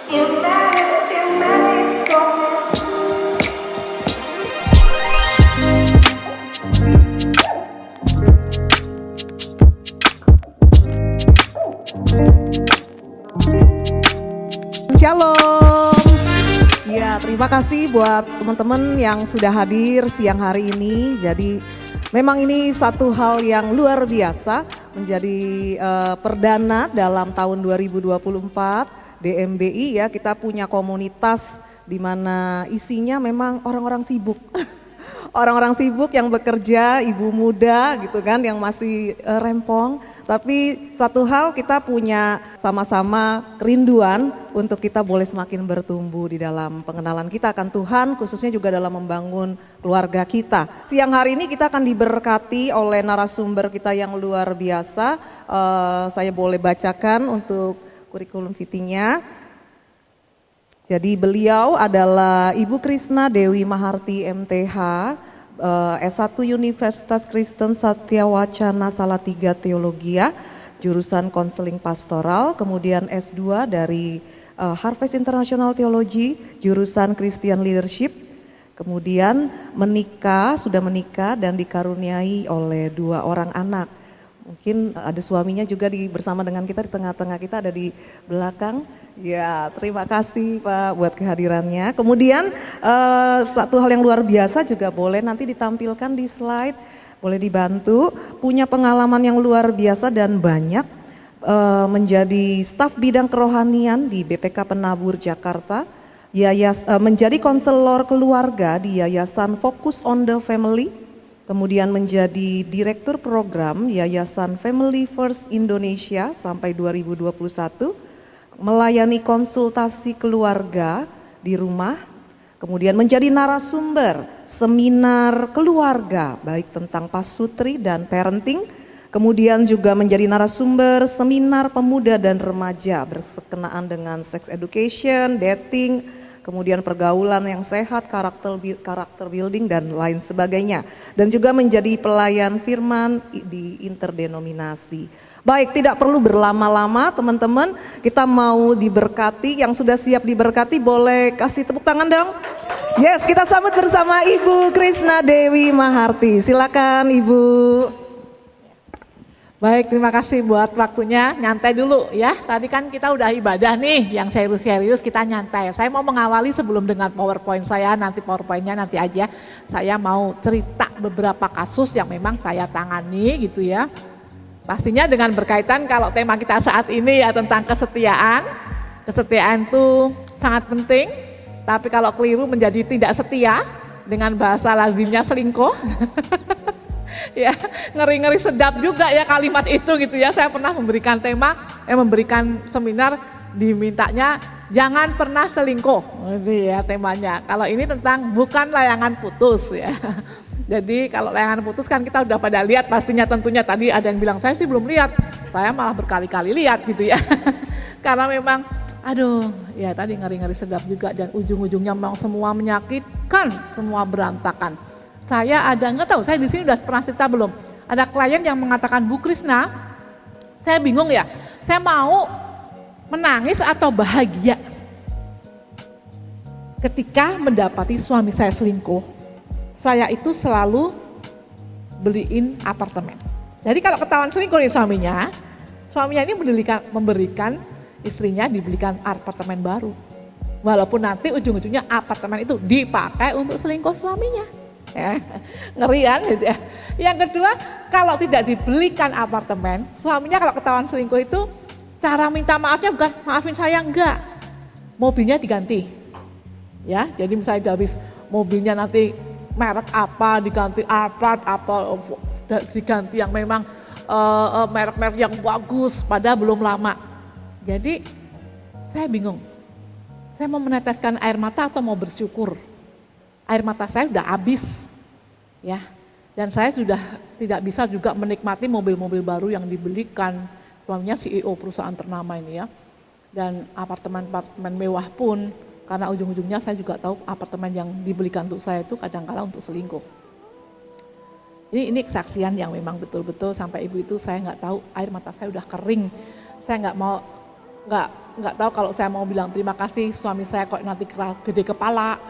Shalom. Ya, terima kasih buat teman-teman yang sudah hadir siang hari ini. Jadi memang ini satu hal yang luar biasa menjadi perdana dalam tahun 2024 DMBI ya. Kita punya komunitas di mana isinya memang orang-orang sibuk. Orang-orang sibuk yang bekerja, ibu muda gitu kan yang masih rempong. Tapi satu hal kita punya sama-sama kerinduan untuk kita boleh semakin bertumbuh di dalam pengenalan kita akan Tuhan, khususnya juga dalam membangun keluarga kita. Siang hari ini kita akan diberkati oleh narasumber kita yang luar biasa. Saya boleh bacakan untuk kurikulum vitae-nya. Jadi beliau adalah Ibu Krisna Dewi Maharti MTH, S1 Universitas Kristen Satya Wacana Salatiga Teologia, jurusan konseling pastoral, kemudian S2 dari Harvest International Theology, jurusan Christian Leadership, kemudian sudah menikah dan dikaruniai oleh 2 orang anak. Mungkin ada suaminya juga bersama dengan kita di tengah-tengah kita, ada di belakang. Ya, terima kasih Pak buat kehadirannya. Kemudian satu hal yang luar biasa juga boleh nanti ditampilkan di slide, boleh dibantu. Punya pengalaman yang luar biasa dan banyak menjadi staf bidang kerohanian di BPK Penabur Jakarta, menjadi konselor keluarga di Yayasan Focus on the Family, kemudian menjadi direktur program Yayasan Family First Indonesia sampai 2021. Melayani konsultasi keluarga di rumah, kemudian menjadi narasumber seminar keluarga baik tentang pasutri dan parenting, kemudian juga menjadi narasumber seminar pemuda dan remaja berkenaan dengan sex education, dating, kemudian pergaulan yang sehat, karakter building dan lain sebagainya, dan juga menjadi pelayan firman di interdenominasi. Baik, tidak perlu berlama-lama teman-teman, kita mau diberkati. Yang sudah siap diberkati boleh kasih tepuk tangan dong. Yes, kita sambut bersama Ibu Krisna Dewi Maharti. Silakan Ibu. Baik, terima kasih buat waktunya. Nyantai dulu ya. Tadi kan kita udah ibadah nih, yang serius-serius kita nyantai. Saya mau mengawali sebelum dengan PowerPoint saya, nanti PowerPoint-nya nanti aja. Saya mau cerita beberapa kasus yang memang saya tangani gitu ya. Pastinya dengan berkaitan kalau tema kita saat ini ya tentang kesetiaan. Kesetiaan itu sangat penting, tapi kalau keliru menjadi tidak setia, dengan bahasa lazimnya selingkuh. Ya, ngeri-ngeri sedap juga ya kalimat itu gitu ya. Saya pernah memberikan memberikan seminar, dimintanya jangan pernah selingkuh. Gitu ya temanya. Kalau ini tentang bukan layangan putus ya. Jadi kalau layangan putus kan kita udah pada lihat pastinya tentunya. Tadi ada yang bilang saya sih belum lihat, saya malah berkali-kali lihat gitu ya. Karena memang aduh ya tadi ngeri-ngeri sedap juga dan ujung-ujungnya memang semua menyakitkan, semua berantakan. Saya ada nggak tahu, saya di sini udah pernah cerita belum? Ada klien yang mengatakan, Bu Krisna, saya bingung ya, saya mau menangis atau bahagia ketika mendapati suami saya selingkuh. Saya itu selalu beliin apartemen. Jadi kalau ketahuan selingkuh nih suaminya ini memberikan istrinya dibelikan apartemen baru. Walaupun nanti ujung-ujungnya apartemen itu dipakai untuk selingkuh suaminya. Ya, ngeri kan gitu ya. Yang kedua, kalau tidak dibelikan apartemen, suaminya kalau ketahuan selingkuh itu cara minta maafnya bukan maafin saya, enggak. Mobilnya diganti. Ya, jadi misalnya dari mobilnya nanti merek apa diganti Alphard apa diganti yang memang merek-merek yang bagus pada belum lama. Jadi saya bingung, saya mau meneteskan air mata atau mau bersyukur. Air mata saya sudah habis ya, dan saya sudah tidak bisa juga menikmati mobil-mobil baru yang dibelikan. Suaminya CEO perusahaan ternama ini ya, dan apartemen-apartemen mewah pun. Karena ujung-ujungnya saya juga tahu apartemen yang dibelikan untuk saya itu kadang-kala untuk selingkuh. Ini kesaksian yang memang betul-betul sampai ibu itu saya nggak tahu, air mata saya udah kering. Saya nggak mau nggak tahu kalau saya mau bilang terima kasih suami saya kok nanti gede kepala.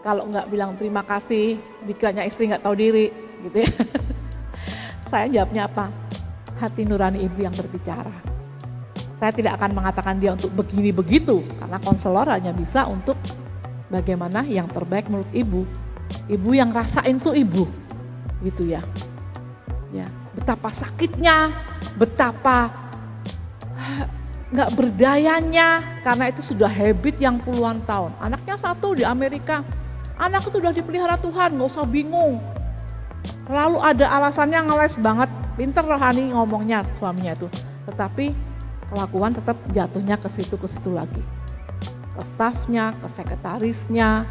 Kalau nggak bilang terima kasih, dikiranya istri nggak tahu diri, gitu ya. Saya jawabnya apa? Hati nurani ibu yang berbicara. Saya tidak akan mengatakan dia untuk begini begitu, karena konselor hanya bisa untuk bagaimana yang terbaik menurut ibu. Ibu yang rasain tuh ibu, gitu ya. Ya, betapa sakitnya, betapa nggak berdayanya, karena itu sudah habit yang puluhan tahun. Anaknya satu di Amerika, anak itu udah dipelihara Tuhan, nggak usah bingung. Selalu ada alasannya, ngeles banget, pinter rohani ngomongnya suaminya itu. Tetapi kelakuan tetap jatuhnya ke situ lagi. Ke stafnya, ke sekretarisnya,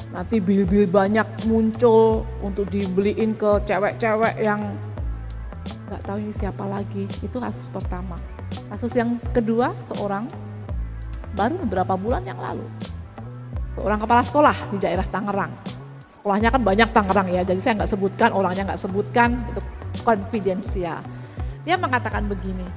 nanti bil-bil banyak muncul untuk dibeliin ke cewek-cewek yang nggak tahu ini siapa lagi. Itu kasus pertama. Kasus yang kedua, seorang baru beberapa bulan yang lalu, seorang kepala sekolah di daerah Tangerang. Sekolahnya kan banyak Tangerang ya, jadi saya nggak sebutkan, orangnya nggak sebutkan, itu konfidensial. Dia mengatakan begini,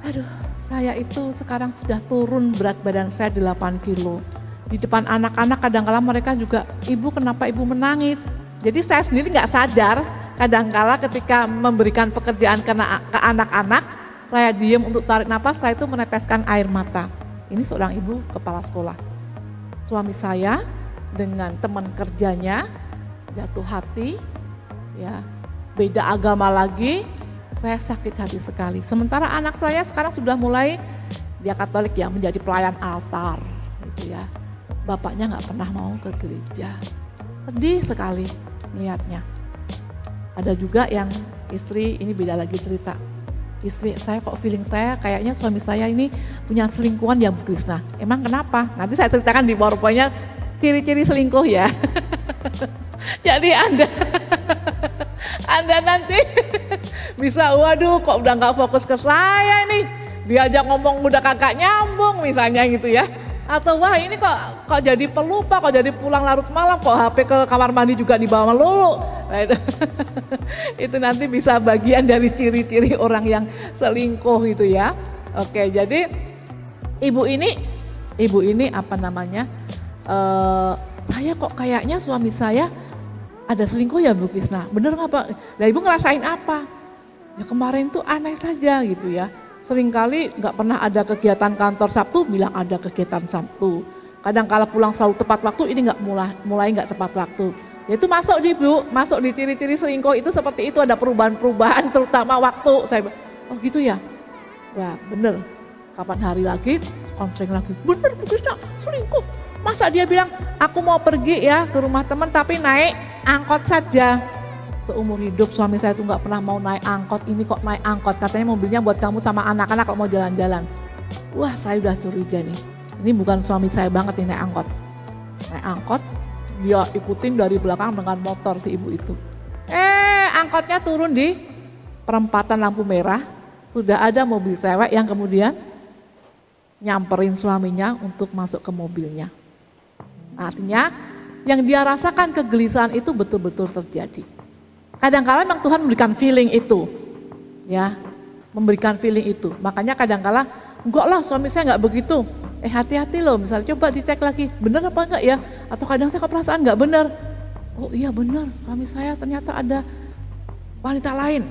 aduh saya itu sekarang sudah turun berat badan saya 8 kilo. Di depan anak-anak kadang-kala mereka juga, ibu kenapa ibu menangis? Jadi saya sendiri nggak sadar, kadang-kala ketika memberikan pekerjaan ke anak-anak, saya diam untuk tarik nafas, saya itu meneteskan air mata. Ini seorang ibu kepala sekolah. Suami saya dengan teman kerjanya jatuh hati, ya beda agama lagi, saya sakit hati sekali. Sementara anak saya sekarang sudah mulai, dia Katolik ya, menjadi pelayan altar, gitu ya. Bapaknya nggak pernah mau ke gereja, sedih sekali niatnya. Ada juga yang istri, ini beda lagi cerita. Istri saya kok feeling saya kayaknya suami saya ini punya selingkuhan ya Bu Krisna. Emang kenapa? Nanti saya ceritakan di PowerPoint-nya ciri-ciri selingkuh ya. Jadi Anda nanti bisa, waduh kok udah gak fokus ke saya ini. Diajak ngomong udah kagak nyambung misalnya gitu ya. Atau wah ini kok jadi pelupa, kok jadi pulang larut malam, kok HP ke kamar mandi juga dibawa melulu. Nah itu nanti bisa bagian dari ciri-ciri orang yang selingkuh gitu ya. Oke, jadi ibu ini apa namanya? Saya kok kayaknya suami saya ada selingkuh ya Bu Krisna. Bener nggak Pak? Nah ibu ngerasain apa? Ya kemarin tuh aneh saja gitu ya. Seringkali nggak pernah ada kegiatan kantor Sabtu, bilang ada kegiatan Sabtu. Kadang kala pulang selalu tepat waktu, ini nggak mulai nggak tepat waktu. Ya itu masuk di ciri-ciri selingkuh itu seperti itu, ada perubahan-perubahan terutama waktu. Saya oh gitu ya, wah bener. Kapan hari lagi, konseling lagi, bener Bu Krisna selingkuh. Masa dia bilang aku mau pergi ya ke rumah teman tapi naik angkot saja. Seumur hidup suami saya itu nggak pernah mau naik angkot, ini kok naik angkot, katanya mobilnya buat kamu sama anak-anak kalau mau jalan-jalan. Wah saya udah curiga nih, ini bukan suami saya banget ini naik angkot. Naik angkot, dia ikutin dari belakang dengan motor si ibu itu. Angkotnya turun di perempatan lampu merah, sudah ada mobil cewek yang kemudian nyamperin suaminya untuk masuk ke mobilnya. Artinya yang dia rasakan kegelisahan itu betul-betul terjadi. Kadang-kala memang Tuhan memberikan feeling itu, ya, memberikan feeling itu. Makanya kadang-kala, enggak lah suami saya enggak begitu. Hati-hati loh, misalnya coba dicek lagi, bener apa enggak ya? Atau kadang saya keperasaan enggak bener. Oh iya bener, suami saya ternyata ada wanita lain.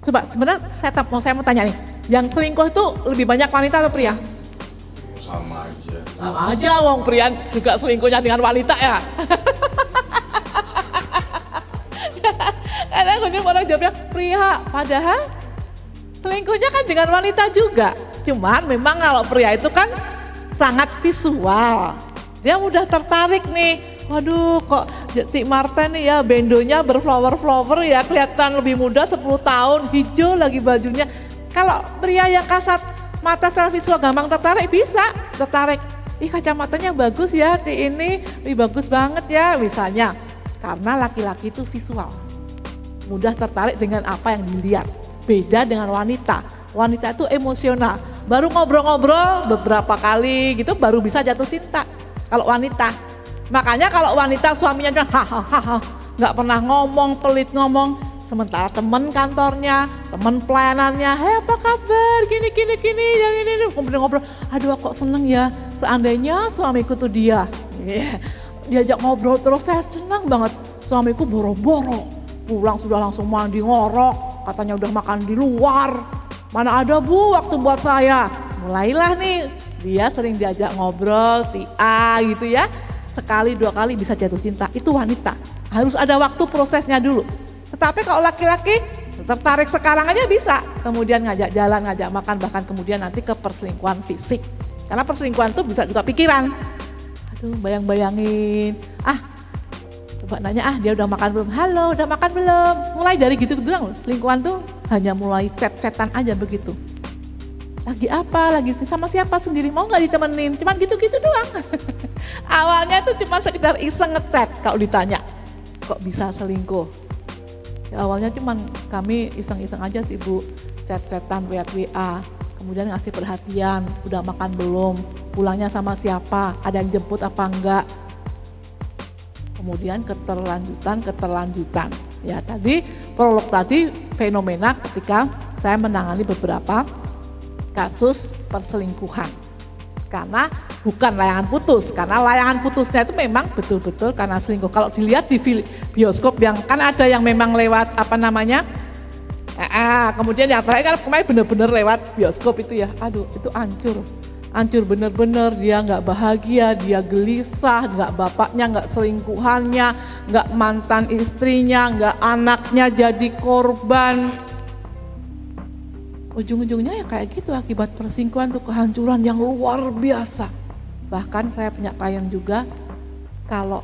Coba sebenarnya saya mau tanya nih, yang selingkuh itu lebih banyak wanita atau pria? Sama aja. Sama aja, wong pria juga selingkuhnya dengan wanita ya. Karena kemudian orang jawabnya pria, padahal selingkuhnya kan dengan wanita juga. Cuman memang kalau pria itu kan sangat visual. Dia mudah tertarik nih. Waduh kok Cik Marten nih ya bendonya berflower-flower ya, kelihatan lebih muda 10 tahun, hijau lagi bajunya. Kalau pria yang kasat mata secara visual gampang tertarik, bisa tertarik. Ih kacamatanya bagus ya Cik ini, bagus banget ya misalnya. Karena laki-laki itu visual. Mudah tertarik dengan apa yang dilihat. Beda dengan wanita. Wanita itu emosional. Baru ngobrol-ngobrol beberapa kali gitu baru bisa jatuh cinta. Kalau wanita. Makanya kalau wanita suaminya bilang hahaha, nggak pernah ngomong, pelit ngomong. Sementara teman kantornya, teman pelayanannya, hei apa kabar, gini, yang ini, ngobrol, aduh kok seneng ya, seandainya suamiku tuh dia, diajak ngobrol terus saya senang banget, suamiku boro-boro, pulang sudah langsung mandi ngorok, katanya udah makan di luar, mana ada bu waktu buat saya, mulailah nih, dia sering diajak ngobrol, si A gitu ya, sekali 2 kali bisa jatuh cinta, itu wanita, harus ada waktu prosesnya dulu. Tetapi kalau laki-laki tertarik sekarang aja bisa, kemudian ngajak jalan, ngajak makan, bahkan kemudian nanti ke perselingkuhan fisik. Karena perselingkuhan itu bisa juga pikiran. Aduh bayang-bayangin, coba nanya dia udah makan belum? Halo udah makan belum? Mulai dari gitu-gitu doang loh, selingkuhan tuh hanya mulai chat-chatan aja begitu. Lagi apa? Lagi sama siapa sendiri? Mau gak ditemenin? Cuman gitu-gitu doang. Awalnya itu cuma sekedar iseng ngechat kalau ditanya. Kok bisa selingkuh? Ya, awalnya cuman kami iseng-iseng aja sih Bu, chat-chatan WA, kemudian ngasih perhatian, udah makan belum, pulangnya sama siapa, ada yang jemput apa enggak. Kemudian keterlanjutan. Ya tadi prolog tadi fenomena ketika saya menangani beberapa kasus perselingkuhan. Karena bukan layangan putus, karena layangan putusnya itu memang betul-betul karena selingkuh. Kalau dilihat di bioskop yang kan ada yang memang lewat kemudian yang terakhir kan kemarin benar-benar lewat bioskop itu ya, aduh itu hancur bener-bener, dia nggak bahagia, dia gelisah, nggak bapaknya, nggak selingkuhannya, nggak mantan istrinya, nggak anaknya jadi korban. Ujung-ujungnya ya kayak gitu, akibat perselingkuhan tuh kehancuran yang luar biasa. Bahkan saya punya klien juga, kalau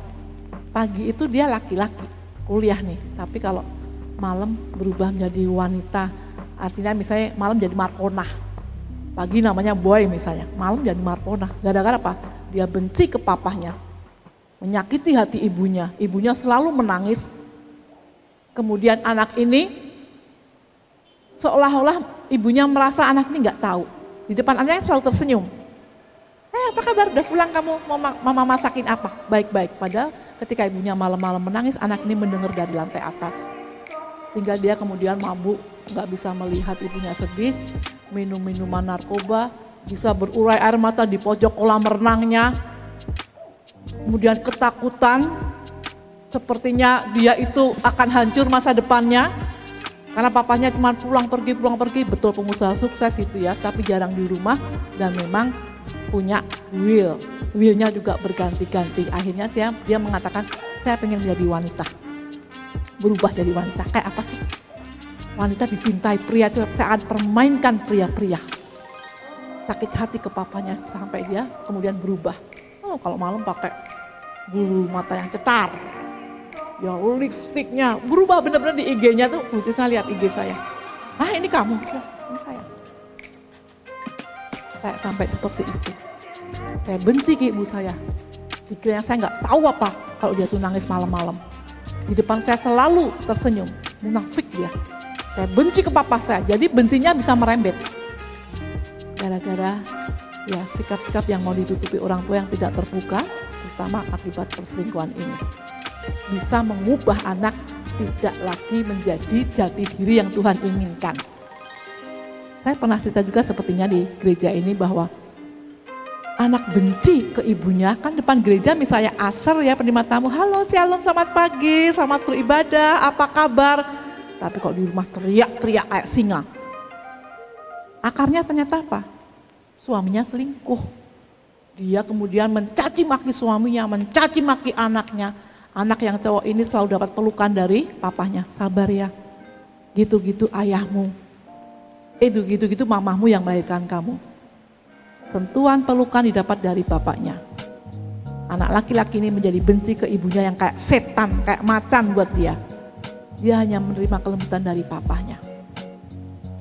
pagi itu dia laki-laki, kuliah nih, tapi kalau malam berubah menjadi wanita, artinya misalnya malam jadi markonah, pagi namanya boy misalnya, malam jadi markonah, gara-gara apa? Dia benci ke papahnya, menyakiti hati ibunya selalu menangis, kemudian anak ini seolah-olah ibunya merasa anak ini nggak tahu. Di depan anaknya selalu tersenyum. Apa kabar? Udah pulang kamu? Mau mama masakin apa? Baik-baik. Padahal ketika ibunya malam-malam menangis, anak ini mendengar dari lantai atas. Sehingga dia kemudian mabuk, nggak bisa melihat ibunya sedih, minum minuman narkoba, bisa berurai air mata di pojok kolam renangnya. Kemudian ketakutan, sepertinya dia itu akan hancur masa depannya. Karena papanya cuma pulang pergi, betul pengusaha sukses itu ya, tapi jarang di rumah dan memang punya willnya juga berganti-ganti. Akhirnya dia mengatakan, saya pengen menjadi wanita, berubah jadi wanita. Kayak apa sih? Wanita dicintai pria, saya akan permainkan pria-pria. Sakit hati ke papanya sampai dia kemudian berubah. Kalau malam pakai bulu mata yang cetar. Ya lipstiknya berubah benar-benar di IG-nya tuh, saya lihat IG saya. Ini kamu, ya, ini saya. Saya sampai seperti itu. Saya benci ke ibu saya. Pikirnya saya nggak tahu apa kalau dia tuh nangis malam-malam. Di depan saya selalu tersenyum, munafik dia. Saya benci ke papa saya, jadi bencinya bisa merembet. Gara-gara ya sikap-sikap yang mau ditutupi orang tua yang tidak terbuka, terutama akibat perselingkuhan ini. Bisa mengubah anak tidak lagi menjadi jati diri yang Tuhan inginkan. Saya pernah cerita juga sepertinya di gereja ini bahwa anak benci ke ibunya, kan depan gereja misalnya asar ya penerima tamu, halo shalom selamat pagi, selamat beribadah, apa kabar? Tapi kalau di rumah teriak-teriak kayak singa. Akarnya ternyata apa? Suaminya selingkuh. Dia kemudian mencaci maki suaminya, mencaci maki anaknya. Anak yang cowok ini selalu dapat pelukan dari papahnya, sabar ya, gitu-gitu ayahmu, gitu-gitu mamahmu yang melahirkan kamu. Sentuhan pelukan didapat dari bapaknya. Anak laki-laki ini menjadi benci ke ibunya yang kayak setan, kayak macan buat dia. Dia hanya menerima kelembutan dari papahnya.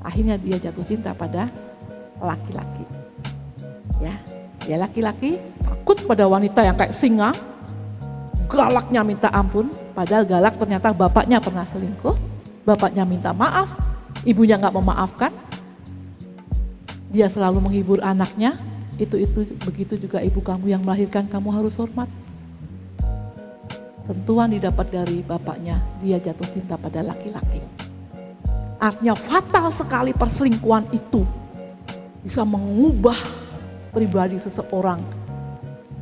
Akhirnya dia jatuh cinta pada laki-laki. Ya, dia laki-laki takut pada wanita yang kayak singa. Galaknya minta ampun, padahal galak ternyata bapaknya pernah selingkuh, bapaknya minta maaf, ibunya nggak memaafkan, dia selalu menghibur anaknya, itu begitu juga ibu kamu yang melahirkan kamu harus hormat. Sentuhan didapat dari bapaknya, dia jatuh cinta pada laki-laki. Artinya fatal sekali perselingkuhan itu bisa mengubah pribadi seseorang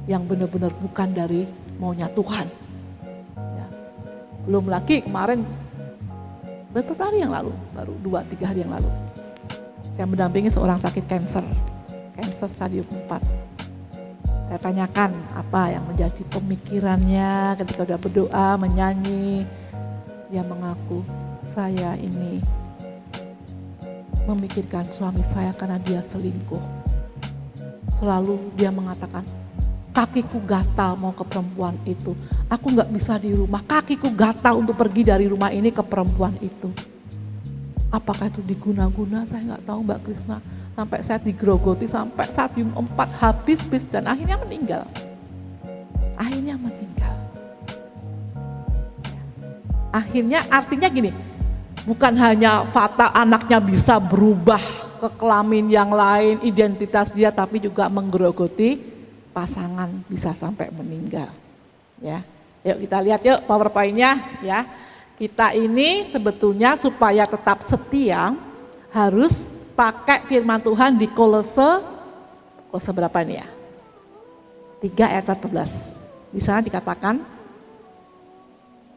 yang benar-benar bukan dari maunya Tuhan. Ya. Belum lagi kemarin beberapa hari yang lalu, baru 2-3 hari yang lalu, saya mendampingi seorang sakit kanker stadium 4. Saya tanyakan apa yang menjadi pemikirannya ketika udah berdoa, menyanyi. Dia mengaku, saya ini memikirkan suami saya karena dia selingkuh. Selalu dia mengatakan, kakiku gatal mau ke perempuan itu. Aku gak bisa di rumah, kakiku gatal untuk pergi dari rumah ini ke perempuan itu. Apakah itu diguna-guna? Saya gak tahu Mbak Krisna. Sampai saya digerogoti sampai stadium 4 habis dan akhirnya meninggal. Akhirnya artinya gini, bukan hanya fatal anaknya bisa berubah ke kelamin yang lain, identitas dia, tapi juga menggerogoti pasangan bisa sampai meninggal. Ya, yuk kita lihat yuk PowerPoint-nya ya. Kita ini sebetulnya supaya tetap setia harus pakai firman Tuhan di Kolose berapa ini ya? 3 ayat 14. Di sana dikatakan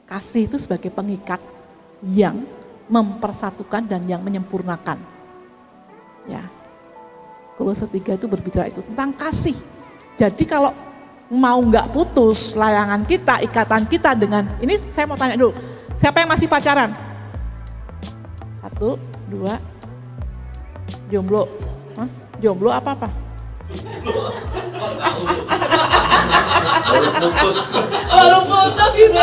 kasih itu sebagai pengikat yang mempersatukan dan yang menyempurnakan. Ya. Kolose 3 itu berbicara itu tentang kasih. Jadi kalau mau nggak putus layangan kita, ikatan kita dengan ini, saya mau tanya dulu, siapa yang masih pacaran? 1, 2, jomblo. Hah? Jomblo apa? Baru putus gitu.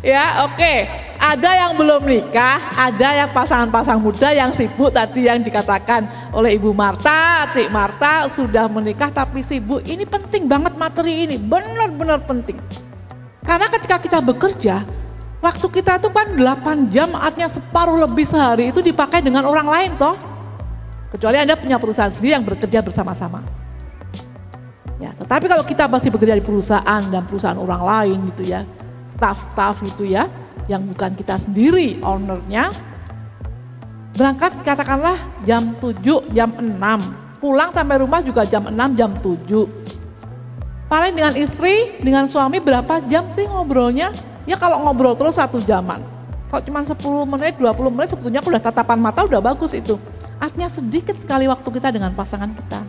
Ya, oke. Ada yang belum nikah, ada yang pasangan-pasangan muda yang sibuk tadi yang dikatakan oleh Ibu Marta, Cik Marta sudah menikah tapi sibuk. Ini penting banget materi ini, benar-benar penting. Karena ketika kita bekerja, waktu kita itu kan 8 jam, artinya separuh lebih sehari itu dipakai dengan orang lain toh. Kecuali Anda punya perusahaan sendiri yang bekerja bersama-sama. Ya, tetapi kalau kita masih bekerja di perusahaan dan perusahaan orang lain gitu ya, staff gitu ya, yang bukan kita sendiri ownernya, berangkat katakanlah jam 7, jam 6, pulang sampai rumah juga jam 6, jam 7. Paling dengan istri, dengan suami berapa jam sih ngobrolnya? Ya kalau ngobrol terus 1 jaman. Kalau cuma 10 menit, 20 menit sebetulnya udah tatapan mata udah bagus itu. Artinya sedikit sekali waktu kita dengan pasangan kita.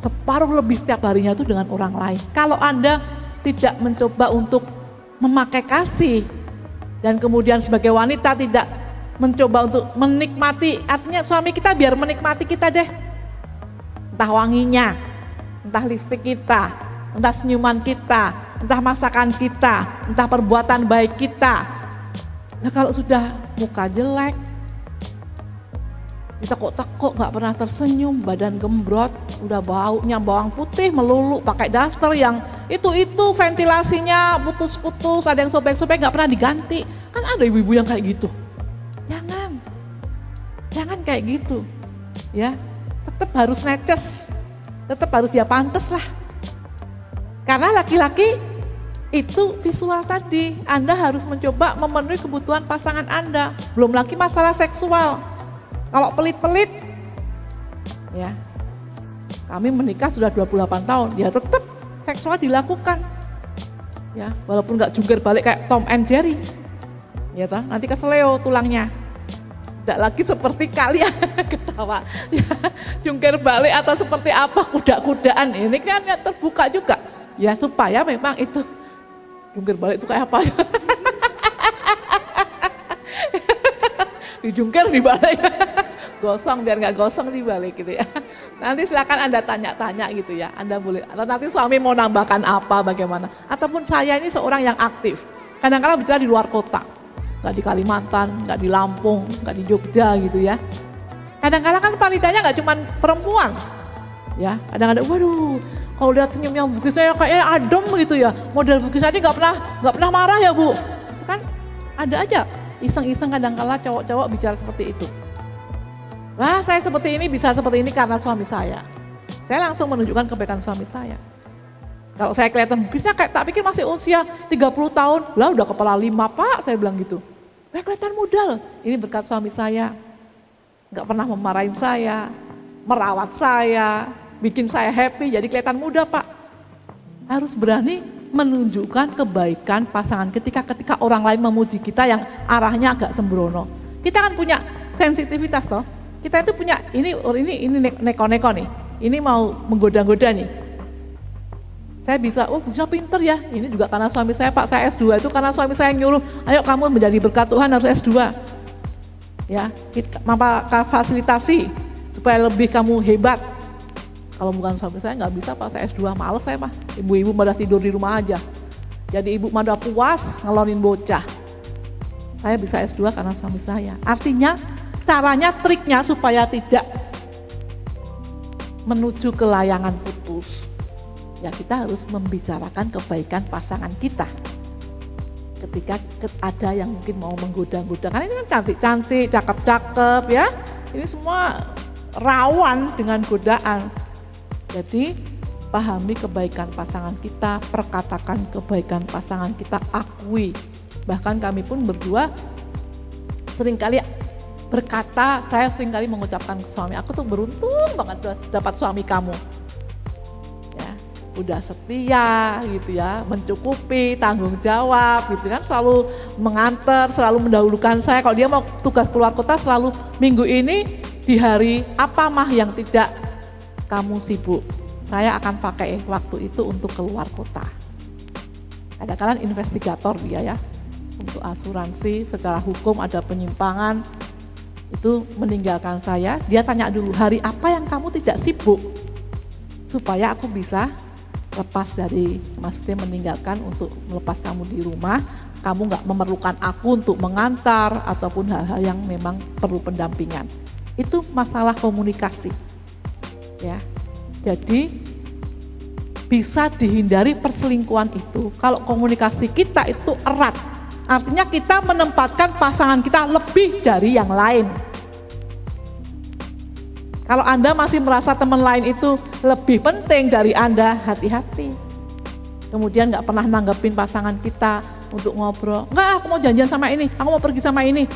Separuh lebih setiap harinya itu dengan orang lain. Kalau Anda tidak mencoba untuk memakai kasih dan kemudian sebagai wanita tidak mencoba untuk menikmati, artinya suami kita biar menikmati kita deh. Entah wanginya, entah lipstik kita, entah senyuman kita, entah masakan kita, entah perbuatan baik kita. Nah kalau sudah muka jelek, ditekuk-tekuk, gak pernah tersenyum, badan gembrot, udah baunya bawang putih melulu, pakai daster yang itu ventilasinya putus-putus, ada yang sobek-sobek gak pernah diganti. Kan ada ibu-ibu yang kayak gitu. Jangan kayak gitu. Ya, tetap harus neces, tetap harus ya pantes lah. Karena laki-laki itu visual tadi, Anda harus mencoba memenuhi kebutuhan pasangan Anda. Belum lagi masalah seksual. Kalau pelit-pelit, ya kami menikah sudah 28 tahun, ya tetap seksual dilakukan. Ya, walaupun nggak jungkir balik kayak Tom and Jerry. Ya toh, nanti keseleo tulangnya. Tidak lagi seperti kalian ketawa. Ya, jungkir balik atau seperti apa kuda-kudaan. Ini kan terbuka juga. Ya supaya memang itu jungkir balik itu kayak apa? Dijungkir dibalik. Gosong biar nggak gosong dibalik gitu ya. Nanti silakan Anda tanya-tanya gitu ya. Anda boleh, atau nanti suami mau nambahkan apa, bagaimana. Ataupun saya ini seorang yang aktif. Kadang-kadang bicara di luar kota. Nggak di Kalimantan, nggak di Lampung, nggak di Jogja gitu ya. Kadang-kadang kan panitianya nggak cuma perempuan. Ya, kadang-kadang waduh, kalau lihat senyumnya Bu Krisna kayaknya adem gitu ya. Model Bu Krisna ini nggak pernah marah ya Bu. Kan ada aja iseng-iseng kadang-kala cowok-cowok bicara seperti itu. Wah saya seperti ini, bisa seperti ini karena suami saya. Saya langsung menunjukkan kebaikan suami saya. Kalau saya kelihatan Bu Krisna kayak tak pikir masih usia 30 tahun. Lah udah kepala 5 Pak, saya bilang gitu. kelihatan muda loh. Ini berkat suami saya, nggak pernah memarahin saya, merawat saya, bikin saya happy, jadi kelihatan muda Pak. Harus berani menunjukkan kebaikan pasangan ketika orang lain memuji kita yang arahnya agak sembrono. Kita kan punya sensitivitas toh. Kita itu punya ini neko-neko nih. Ini mau menggoda-goda nih. Saya bisa pinter ya. Ini juga karena suami saya Pak, saya S2 itu karena suami saya nyuruh, ayo kamu menjadi berkat Tuhan harus S2. Ya, kita fasilitasi supaya lebih kamu hebat. Kalau bukan suami saya nggak bisa Pak, saya S2, males saya Pak. Ibu-ibu pada tidur di rumah aja. Jadi ibu pada puas ngelonin bocah. Saya bisa S2 karena suami saya. Artinya caranya, triknya supaya tidak menuju ke layangan putus. Ya kita harus membicarakan kebaikan pasangan kita. Ketika ada yang mungkin mau menggoda-goda, karena ini kan cantik-cantik, cakep-cakep ya. Ini semua rawan dengan godaan. Jadi pahami kebaikan pasangan kita, perkatakan kebaikan pasangan kita, akui. Bahkan kami pun berdua seringkali berkata, saya seringkali mengucapkan ke suami, aku tuh beruntung banget dapat suami kamu. Ya, udah setia gitu ya, mencukupi, tanggung jawab gitu kan, selalu mengantar, selalu mendahulukan saya. Kalau dia mau tugas keluar kota selalu minggu ini di hari apa mah yang tidak kamu sibuk, saya akan pakai waktu itu untuk keluar kota. Kadang-kadang investigator dia ya, untuk asuransi secara hukum ada penyimpangan, itu meninggalkan saya, dia tanya dulu hari apa yang kamu tidak sibuk supaya aku bisa lepas dari, maksudnya meninggalkan untuk melepas kamu di rumah, kamu nggak memerlukan aku untuk mengantar ataupun hal-hal yang memang perlu pendampingan. Itu masalah komunikasi ya. Jadi bisa dihindari perselingkuhan itu kalau komunikasi kita itu erat. Artinya kita menempatkan pasangan kita lebih dari yang lain. Kalau Anda masih merasa teman lain itu lebih penting dari Anda, hati-hati. Kemudian nggak pernah nanggepin pasangan kita untuk ngobrol. Enggak, aku mau janjian sama ini, aku mau pergi sama ini.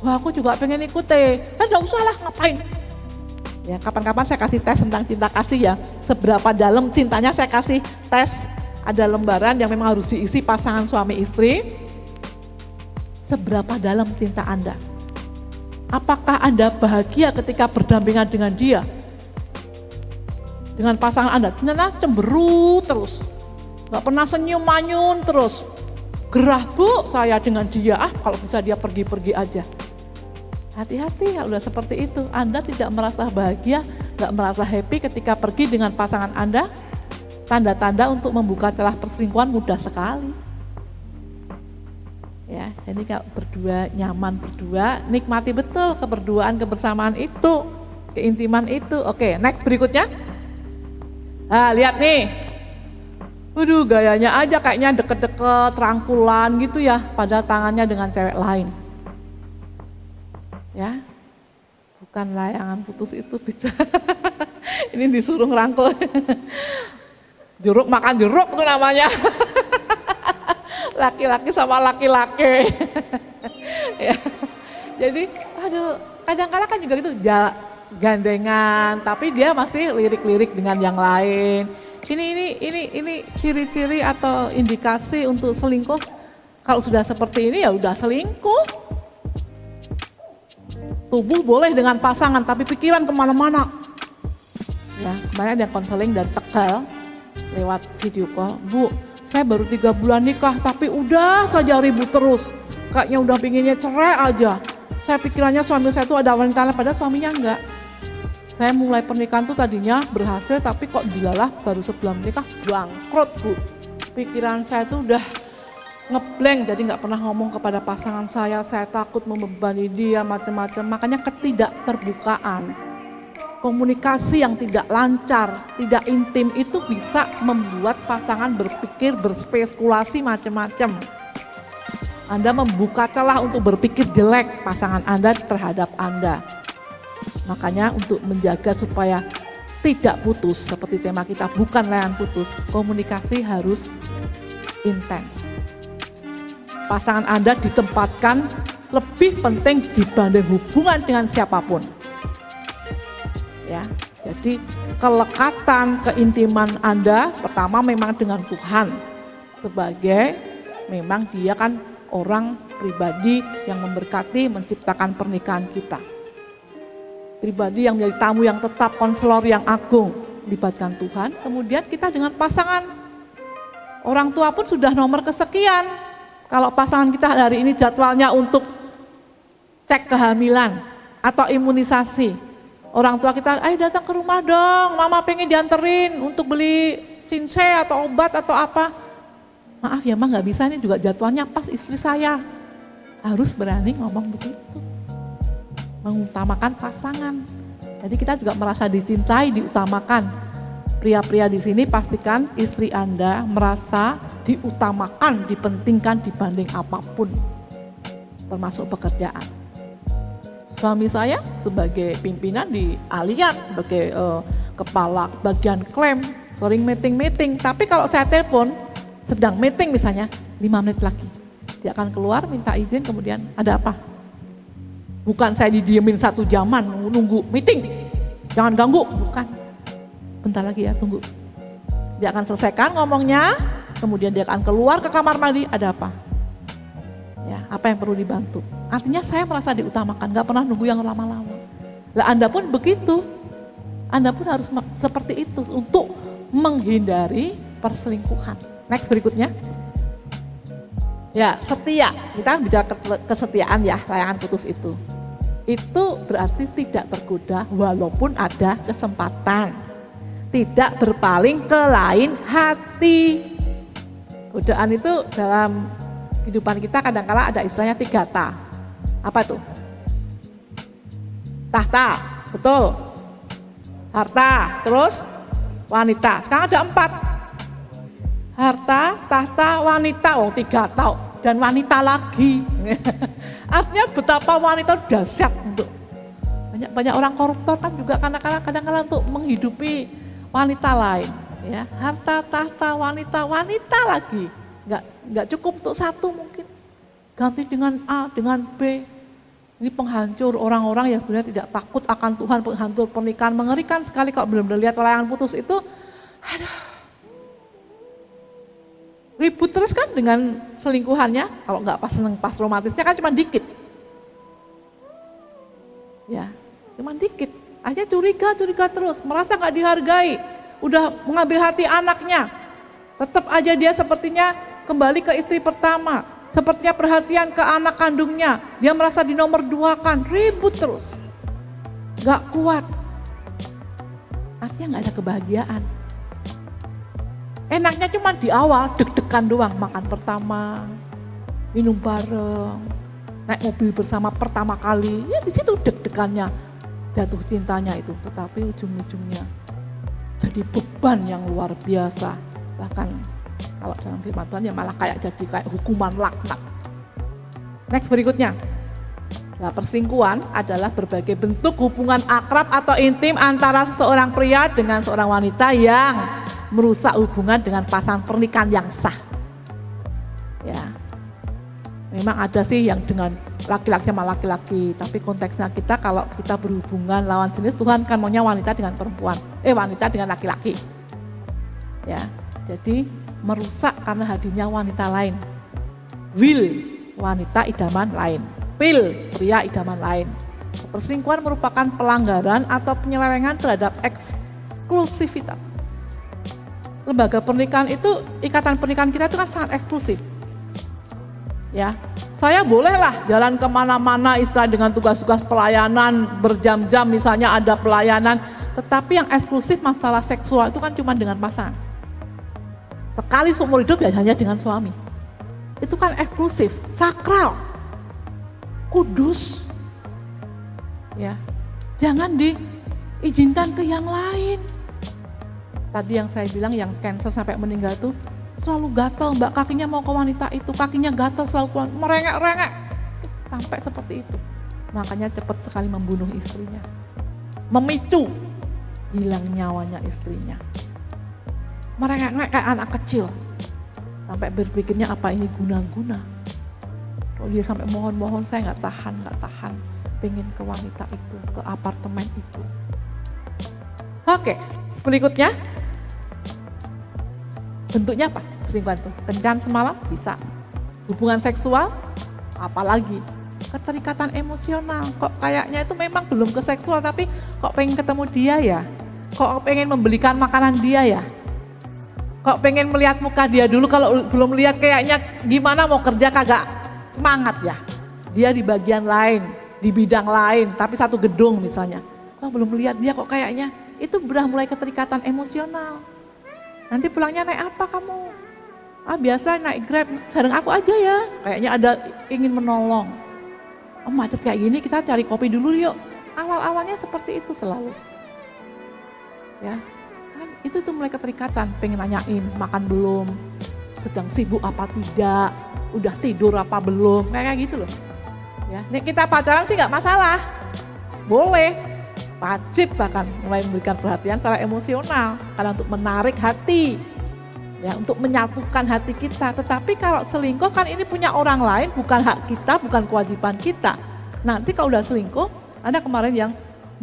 Wah, aku juga pengen ikut nggak usah lah, ngapain. Ya, kapan-kapan saya kasih tes tentang cinta kasih ya. Seberapa dalam cintanya saya kasih tes. Ada lembaran yang memang harus diisi pasangan suami istri. Seberapa dalam cinta Anda? Apakah Anda bahagia ketika berdampingan dengan dia? Dengan pasangan Anda, ternyata cemberut terus. Gak pernah senyum manyun terus. Gerah bu saya dengan dia, kalau bisa dia pergi-pergi aja. Hati-hati ya udah seperti itu. Anda tidak merasa bahagia, gak merasa happy ketika pergi dengan pasangan Anda. Tanda-tanda untuk membuka celah perselingkuhan mudah sekali. Ya, jadi kalau berdua nyaman berdua, nikmati betul keberduaan, kebersamaan itu, keintiman itu. Oke, next berikutnya. Nah, lihat nih. Waduh, gayanya aja kayaknya deket-deket, rangkulan gitu ya, padahal tangannya dengan cewek lain. Ya. Bukan layangan putus itu bisa. Ini disuruh ngerangkul. Jeruk makan jeruk itu namanya. Laki-laki sama laki-laki. Ya. Jadi aduh, kadang-kadang kan juga gitu gandengan, tapi dia masih lirik-lirik dengan yang lain. Ini ciri-ciri atau indikasi untuk selingkuh. Kalau sudah seperti ini ya udah selingkuh. Tubuh boleh dengan pasangan, tapi pikiran kemana-mana. Ya, kemarin ada konseling dari Tegal. Lewat video call, Bu, saya baru 3 bulan nikah tapi udah saja ribut terus. Kayaknya udah pinginnya cerai aja. Saya pikirannya suami saya itu ada wanita lain, padahal suaminya enggak. Saya mulai pernikahan tuh tadinya berhasil tapi kok dilalah baru sebelum nikah bangkrut Bu. Pikiran saya tuh udah ngeblank, jadi nggak pernah ngomong kepada pasangan saya takut membebani dia macam-macam. Makanya ketidakterbukaan. Komunikasi yang tidak lancar, tidak intim itu bisa membuat pasangan berpikir, berspekulasi macam-macam. Anda membuka celah untuk berpikir jelek pasangan Anda terhadap Anda. Makanya untuk menjaga supaya tidak putus, seperti tema kita bukan layangan putus, komunikasi harus intens. pasangan Anda ditempatkan lebih penting dibanding hubungan dengan siapapun. Ya, jadi kelekatan, keintiman Anda pertama memang dengan Tuhan. Sebagai memang dia kan orang pribadi yang memberkati, menciptakan pernikahan kita. Pribadi yang menjadi tamu yang tetap, konselor yang agung, libatkan Tuhan. Kemudian kita dengan pasangan. Orang tua pun sudah nomor kesekian. Kalau pasangan kita hari ini jadwalnya untuk cek kehamilan atau imunisasi, orang tua kita, ayo datang ke rumah dong, mama pengen dianterin untuk beli sinse atau obat atau apa. Maaf ya mah nggak bisa, ini juga jadwalnya pas istri saya. Harus berani ngomong begitu, mengutamakan pasangan. Jadi kita juga merasa dicintai, diutamakan. Pria-pria di sini pastikan istri Anda merasa diutamakan, dipentingkan dibanding apapun, termasuk pekerjaan. Suami saya sebagai pimpinan di Allianz, sebagai kepala bagian klaim, sering meeting-meeting. Tapi kalau saya telepon, sedang meeting misalnya, 5 menit lagi. Dia akan keluar, minta izin, kemudian ada apa? Bukan saya didiemin 1 jaman, nunggu meeting. Jangan ganggu, bukan. Bentar lagi ya, tunggu. Dia akan selesaikan ngomongnya, kemudian dia akan keluar ke kamar mandi, ada apa? Ya, apa yang perlu dibantu? Artinya saya merasa diutamakan, gak pernah nunggu yang lama-lama. Lah Anda pun begitu, Anda pun harus seperti itu untuk menghindari perselingkuhan. Next berikutnya. Ya, setia. Kita bicara kesetiaan ya, layangan putus itu. Itu berarti tidak tergoda walaupun ada kesempatan. Tidak berpaling ke lain hati. Godaan itu dalam kehidupan kita kadang-kala ada istilahnya 3 ta. Apa itu? Tahta, betul. Harta, terus wanita. Sekarang ada 4. Harta, tahta, wanita. Oh 3 ta. Dan wanita lagi. Artinya betapa wanita dahsyat untuk banyak orang koruptor kan juga kadang-kadang untuk menghidupi wanita lain. Ya, harta, tahta, wanita lagi. Nggak cukup untuk 1 mungkin. Ganti dengan A, dengan B. Ini penghancur orang-orang yang sebenarnya tidak takut akan Tuhan, penghancur pernikahan. Mengerikan sekali kalau benar-benar lihat layangan putus itu. Aduh. Ribut terus kan dengan selingkuhannya. Kalau nggak pas seneng, pas romantisnya kan cuma dikit. Ya, cuma dikit. Akhirnya curiga terus, merasa nggak dihargai. Udah mengambil hati anaknya. Tetap aja dia sepertinya kembali ke istri pertama. Sepertinya perhatian ke anak kandungnya. Dia merasa dinomor 2-kan, ribut terus. Gak kuat. Artinya gak ada kebahagiaan. Enaknya cuma di awal, deg-degan doang. Makan pertama, minum bareng, naik mobil bersama pertama kali. Ya di situ deg-degannya, jatuh cintanya itu. Tetapi ujung-ujungnya jadi beban yang luar biasa. Bahkan kalau dalam firman Tuhan ya malah jadi kayak hukuman laknat. Next berikutnya. Nah, perselingkuhan adalah berbagai bentuk hubungan akrab atau intim antara seorang pria dengan seorang wanita yang merusak hubungan dengan pasangan pernikahan yang sah. Ya. Memang ada sih yang dengan laki-laki sama laki-laki, tapi konteksnya kita kalau kita berhubungan lawan jenis, Tuhan kan maunya wanita dengan perempuan, wanita dengan laki-laki. Ya. Jadi merusak karena hadirnya wanita lain. Will, wanita idaman lain. Pil, pria idaman lain. Perselingkuhan merupakan pelanggaran atau penyelewengan terhadap eksklusivitas. Lembaga pernikahan itu, ikatan pernikahan kita itu kan sangat eksklusif. Ya, saya bolehlah jalan kemana-mana istilah dengan tugas-tugas pelayanan berjam-jam misalnya ada pelayanan. Tetapi yang eksklusif masalah seksual itu kan cuma dengan pasangan. Sekali seumur hidup ya hanya dengan suami. Itu kan eksklusif, sakral, kudus. Ya, jangan diizinkan ke yang lain. Tadi yang saya bilang yang cancer sampai meninggal itu selalu gatal, Mbak, kakinya mau ke wanita itu, kakinya gatal selalu merengek-rengek. Sampai seperti itu. Makanya cepat sekali membunuh istrinya. Memicu hilang nyawanya istrinya. Mereka kayak anak kecil, sampai berpikirnya apa ini guna-guna. Oh dia sampai mohon-mohon, saya nggak tahan, pengen ke wanita itu, ke apartemen itu. Oke, berikutnya. Bentuknya apa? Selingkuhan tuh. Kencan semalam bisa. Hubungan seksual, apalagi keterikatan emosional. Kok kayaknya itu memang belum ke seksual, tapi kok pengen ketemu dia ya? Kok pengen membelikan makanan dia ya? Kok pengen melihat muka dia dulu, kalau belum lihat kayaknya gimana mau kerja kagak semangat ya. Dia di bagian lain, di bidang lain, tapi satu gedung misalnya. Oh belum lihat dia kok kayaknya, itu udah mulai keterikatan emosional. Nanti pulangnya naik apa kamu? Biasa naik Grab, bareng aku aja ya. Kayaknya ada ingin menolong. Macet kayak gini kita cari kopi dulu yuk. Awal-awalnya seperti itu selalu. Ya, kan itu tuh mulai keterikatan, pengen nanyain makan belum, sedang sibuk apa tidak, udah tidur apa belum, kayak gitu loh. Ya, nih kita pacaran sih nggak masalah, boleh, wajib bahkan mulai memberikan perhatian secara emosional, karena untuk menarik hati, ya untuk menyatukan hati kita. Tetapi kalau selingkuh kan ini punya orang lain, bukan hak kita, bukan kewajiban kita. Nanti kalau udah selingkuh, ada kemarin yang,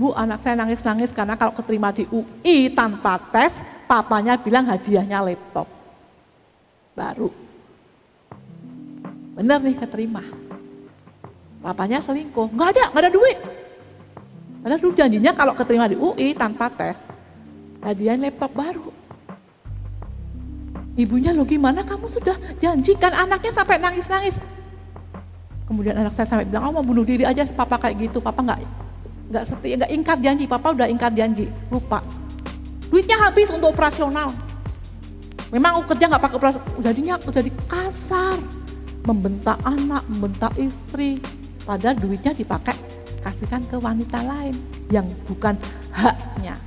Bu anak saya nangis-nangis karena kalau keterima di UI tanpa tes, papanya bilang hadiahnya laptop baru. Bener nih keterima. Papanya selingkuh, nggak ada duit. Padahal dulu janjinya kalau keterima di UI tanpa tes, hadiahnya laptop baru. Ibunya, lo gimana kamu sudah janjikan, anaknya sampai nangis-nangis. Kemudian anak saya sampai bilang, mau bunuh diri aja papa kayak gitu, papa nggak setia, nggak ingkar janji, papa udah ingkar janji, lupa. Duitnya habis untuk operasional. Memang aku kerja nggak pakai operasional, udah kasar, membentak anak, membentak istri, padahal duitnya dipakai kasihkan ke wanita lain yang bukan haknya.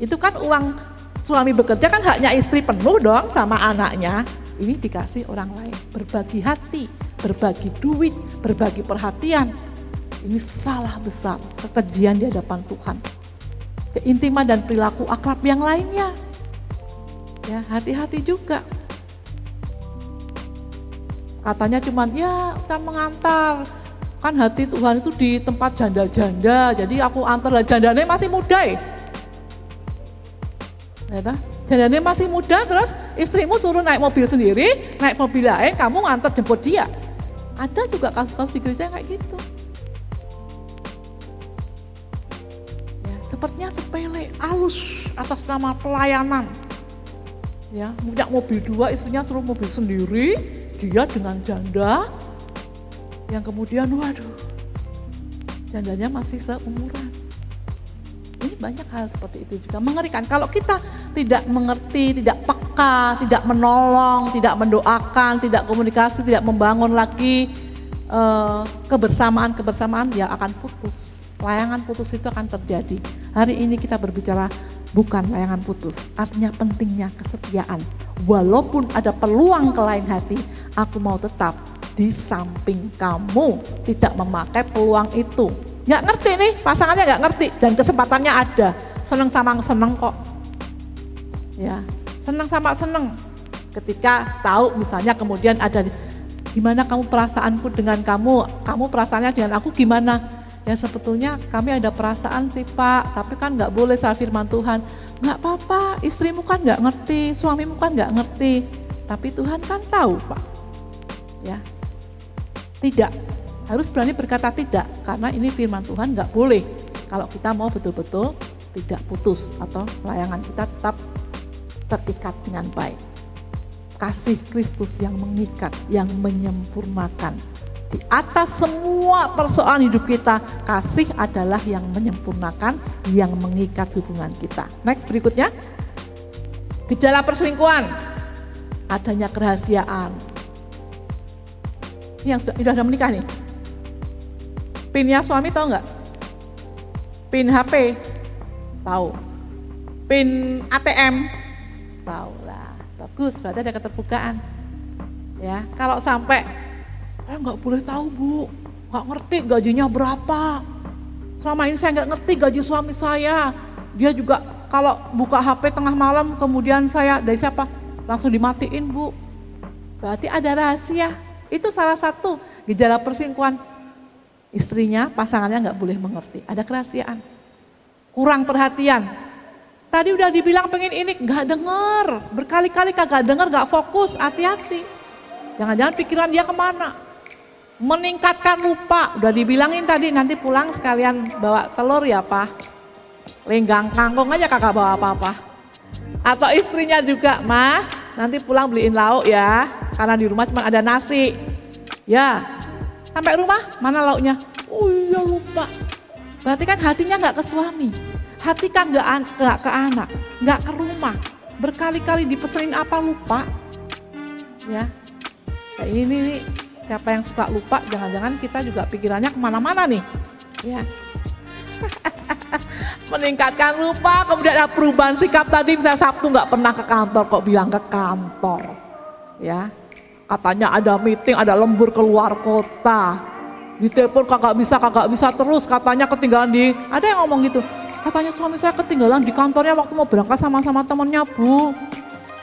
Itu kan uang suami bekerja kan haknya istri penuh dong sama anaknya. Ini dikasih orang lain, berbagi hati, berbagi duit, berbagi perhatian. Ini salah besar, kekejian di hadapan Tuhan. Keintiman dan perilaku akrab yang lainnya. Ya, hati-hati juga. Katanya cuman ya kan mengantar. Kan hati Tuhan itu di tempat janda-janda. Jadi aku antar lah, jandanya masih muda ya. Jandanya masih muda, terus istrimu suruh naik mobil sendiri, naik mobil lain, kamu ngantar jemput dia. Ada juga kasus-kasus di gereja kayak gitu. Sepertinya sepele, halus atas nama pelayanan. Ya, punya mobil dua, istrinya suruh mobil sendiri, dia dengan janda, yang kemudian waduh, jandanya masih seumuran. Ini banyak hal seperti itu juga, mengerikan. Kalau kita tidak mengerti, tidak peka, tidak menolong, tidak mendoakan, tidak komunikasi, tidak membangun lagi kebersamaan, ya akan putus. Layangan putus itu akan terjadi. Hari ini kita berbicara bukan layangan putus, artinya pentingnya kesetiaan. Walaupun ada peluang ke lain hati, aku mau tetap di samping kamu, tidak memakai peluang itu. Nggak ngerti nih, pasangannya nggak ngerti dan kesempatannya ada. Seneng sama seneng kok. Ya, seneng sama seneng. Ketika tahu misalnya kemudian ada, gimana kamu perasaanku dengan kamu perasaannya dengan aku gimana? Ya sebetulnya kami ada perasaan sih Pak, tapi kan nggak boleh salah firman Tuhan. Nggak apa-apa, istrimu kan nggak ngerti, suamimu kan nggak ngerti, tapi Tuhan kan tahu Pak. Ya, tidak, harus berani berkata tidak, karena ini firman Tuhan nggak boleh. Kalau kita mau betul-betul tidak putus atau layangan kita tetap terikat dengan baik. Kasih Kristus yang mengikat, yang menyempurnakan. Di atas semua persoalan hidup kita, kasih adalah yang menyempurnakan, yang mengikat hubungan kita. Next, berikutnya. Gejala perselingkuhan, adanya kerahasiaan. Ini yang sudah menikah nih. PIN-nya suami tahu nggak? PIN HP? Tahu. PIN ATM? Tahu lah. Bagus, berarti ada keterbukaan. Ya, kalau sampai nggak boleh tahu Bu, nggak ngerti gajinya berapa. Selama ini saya nggak ngerti gaji suami saya. Dia juga kalau buka HP tengah malam, kemudian saya dari siapa? Langsung dimatiin Bu. Berarti ada rahasia. Itu salah satu Gejala perselingkuhan, istrinya, pasangannya nggak boleh mengerti. Ada kerahasiaan, kurang perhatian. Tadi udah dibilang pengen ini, nggak denger. Berkali-kali kagak denger, nggak fokus, hati-hati. Jangan-jangan pikiran dia kemana. Meningkatkan lupa, udah dibilangin tadi nanti pulang sekalian bawa telur ya Pak. Lenggang kangkung aja kagak bawa apa-apa. Atau istrinya juga, mah nanti pulang beliin lauk ya, karena di rumah cuma ada nasi. Ya, sampai rumah mana lauknya? Oh iya lupa. Berarti kan hatinya nggak ke suami, hati kan nggak ke anak, nggak ke rumah. Berkali-kali dipesenin apa lupa. Ya, kayak ini nih, siapa yang suka lupa? Jangan-jangan kita juga pikirannya kemana-mana nih. Ya. Meningkatkan lupa, kemudian ada perubahan sikap tadi, misalnya Sabtu nggak pernah ke kantor, kok bilang ke kantor, ya, katanya ada meeting, ada lembur keluar kota, ditelepon kagak bisa terus, katanya ketinggalan ada yang ngomong gitu, katanya suami saya ketinggalan di kantornya waktu mau berangkat sama temennya Bu,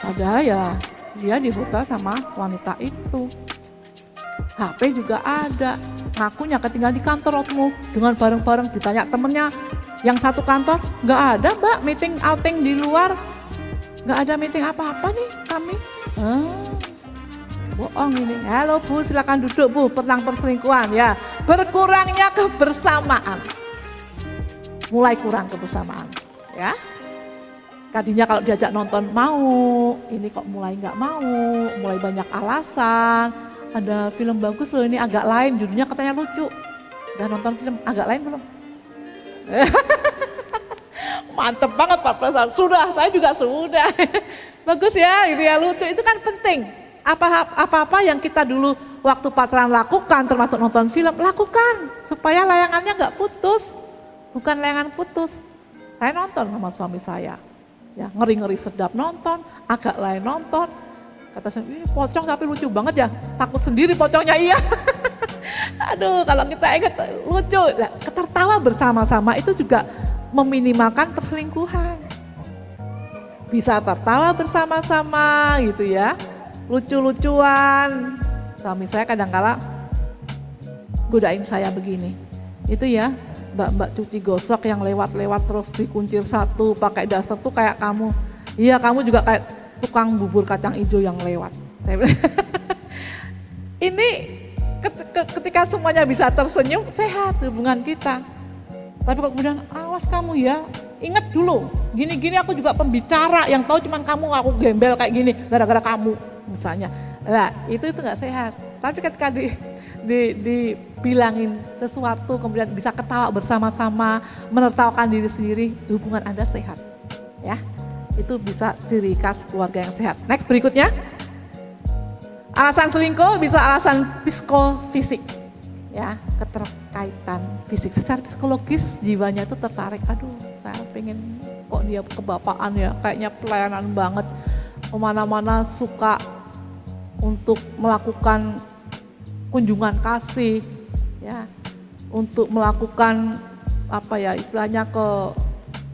ada ya, dia di hotel sama wanita itu. HP juga ada, ngakunya ketinggalan di kantor waktu mau dengan bareng-bareng, ditanya temennya yang satu kantor, nggak ada Mbak meeting outing di luar, nggak ada meeting apa-apa nih kami. Bohong ini. Halo Bu, silakan duduk Bu, tentang perselingkuhan ya. Berkurangnya kebersamaan, mulai kurang kebersamaan ya. Tadinya kalau diajak nonton mau, ini kok mulai nggak mau, mulai banyak alasan. Ada film bagus loh ini agak lain, judulnya katanya lucu. Udah nonton film agak lain belum? Mantep banget 14 tahun. Sudah, saya juga sudah. Bagus ya, gitu ya, lucu. Itu kan penting. Apa-apa yang kita dulu waktu pacaran lakukan, termasuk nonton film, lakukan supaya layangannya nggak putus. Bukan layangan putus. Saya nonton sama suami saya. Ya, ngeri-ngeri sedap nonton, agak lain nonton. Kata saya, ini pocong tapi lucu banget ya, takut sendiri pocongnya iya. Aduh, kalau kita ingat lucu, tertawa bersama-sama itu juga meminimalkan perselingkuhan. Bisa tertawa bersama-sama gitu ya, lucu-lucuan. Suami saya kadang-kala godain saya begini, itu ya mbak-mbak cuci gosok yang lewat-lewat terus dikuncir satu pakai daster tuh kayak kamu. Iya kamu juga kayak tukang bubur kacang hijau yang lewat. Saya bilang, ini ketika semuanya bisa tersenyum, sehat hubungan kita. Tapi kok kemudian, awas kamu ya, ingat dulu, gini-gini aku juga pembicara, yang tahu cuman kamu, aku gembel kayak gini, gara-gara kamu, misalnya. Nah, itu nggak sehat. Tapi ketika dibilangin sesuatu, kemudian bisa ketawa bersama-sama, menertawakan diri sendiri, hubungan Anda sehat. Ya. Itu bisa ciri khas keluarga yang sehat. Next berikutnya, alasan selingkuh bisa alasan psikofisik, ya, keterkaitan fisik. Secara psikologis jiwanya itu tertarik. Aduh, saya pengen kok dia kebapaan ya, kayaknya pelayanan banget, kemana-mana suka untuk melakukan kunjungan kasih, ya, untuk melakukan apa ya istilahnya ke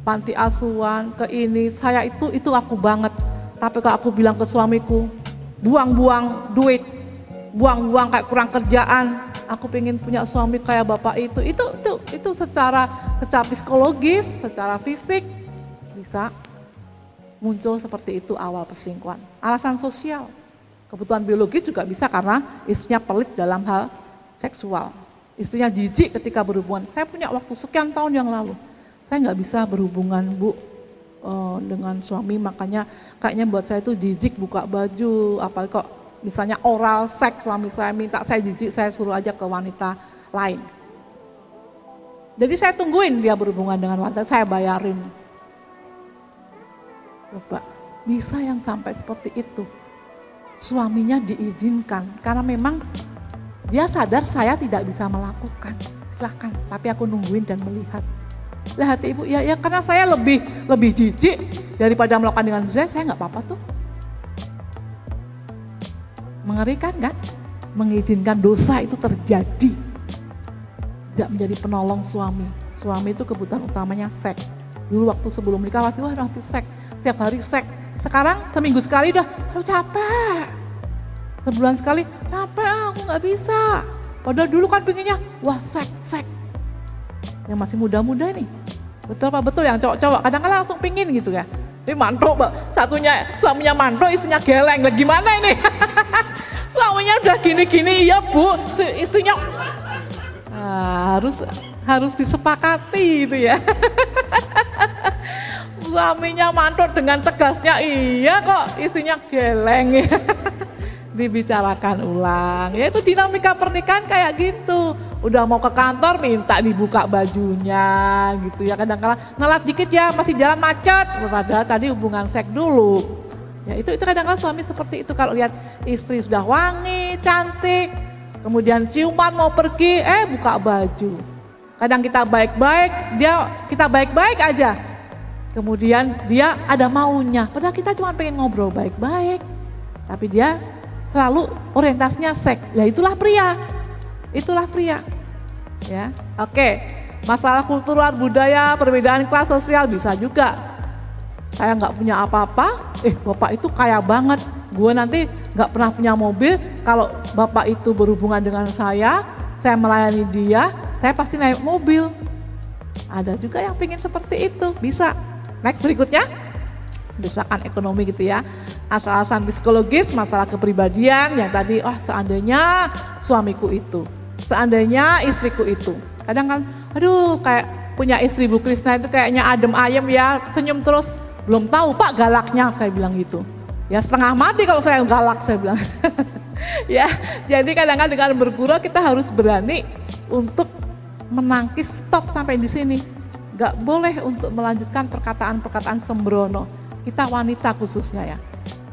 panti asuhan, ke ini, saya itu aku banget. Tapi kalau aku bilang ke suamiku, buang-buang duit, buang-buang kayak kurang kerjaan, aku pengen punya suami kayak bapak itu secara psikologis, secara fisik bisa muncul seperti itu awal perselingkuhan. Alasan sosial, kebutuhan biologis juga bisa karena istrinya pelit dalam hal seksual. Istrinya jijik ketika berhubungan. Saya punya waktu sekian tahun yang lalu, saya nggak bisa berhubungan Bu dengan suami, makanya kayaknya buat saya itu jijik buka baju, apalagi kok misalnya oral seks, suami saya minta saya jijik, saya suruh aja ke wanita lain. Jadi saya tungguin dia berhubungan dengan wanita, saya bayarin. Coba, bisa yang sampai seperti itu. Suaminya diizinkan, karena memang dia sadar saya tidak bisa melakukan. Silahkan, tapi aku nungguin dan melihat. Lah hati ibu, ya karena saya lebih jijik daripada melakukan dengan saya nggak apa-apa tuh. Mengerikan kan? Mengizinkan dosa itu terjadi. Tidak menjadi penolong suami. Suami itu kebutuhan utamanya seks. Dulu waktu sebelum menikah pasti waktu seks, tiap hari seks. Sekarang seminggu sekali udah, aduh capek. Sebulan sekali, capek aku nggak bisa. Padahal dulu kan pinginnya, wah seks. Yang masih muda-muda nih. Betul apa betul yang cowok-cowok? Kadang-kadang langsung pingin gitu ya. Tapi manto, suaminya manto, istrinya geleng. Lah gimana ini? Suaminya udah gini-gini, iya bu, istrinya harus disepakati gitu ya. Suaminya mantot dengan tegasnya, iya kok istrinya geleng. Dibicarakan ulang, ya itu dinamika pernikahan kayak gitu. Udah mau ke kantor minta dibuka bajunya gitu ya, kadang-kadang ngelat dikit ya, masih jalan macet, padahal tadi hubungan seks dulu. Ya itu kadang-kadang suami seperti itu, kalau lihat istri sudah wangi, cantik, kemudian ciuman mau pergi, buka baju. Kadang kita baik-baik, kita baik-baik aja. Kemudian dia ada maunya, padahal kita cuma pengen ngobrol baik-baik. Tapi dia selalu orientasinya seks. Ya itulah pria. Ya, oke. Masalah kultural, budaya, perbedaan kelas sosial bisa juga. Saya nggak punya apa-apa, bapak itu kaya banget. Gue nanti nggak pernah punya mobil. Kalau bapak itu berhubungan dengan saya melayani dia, saya pasti naik mobil. Ada juga yang pingin seperti itu, bisa. Next berikutnya, desakan ekonomi gitu ya. Alasan psikologis, masalah kepribadian yang tadi, seandainya suamiku itu, seandainya istriku itu. Kadang kan, kayak punya istri Bu Krisna itu kayaknya adem ayem ya, senyum terus. Belum tahu Pak galaknya, saya bilang gitu. Ya setengah mati kalau saya galak, saya bilang. Ya, jadi kadang-kadang dengan bergurau kita harus berani untuk menangkis stop sampai di sini. Gak boleh untuk melanjutkan perkataan-perkataan sembrono. Kita wanita khususnya ya.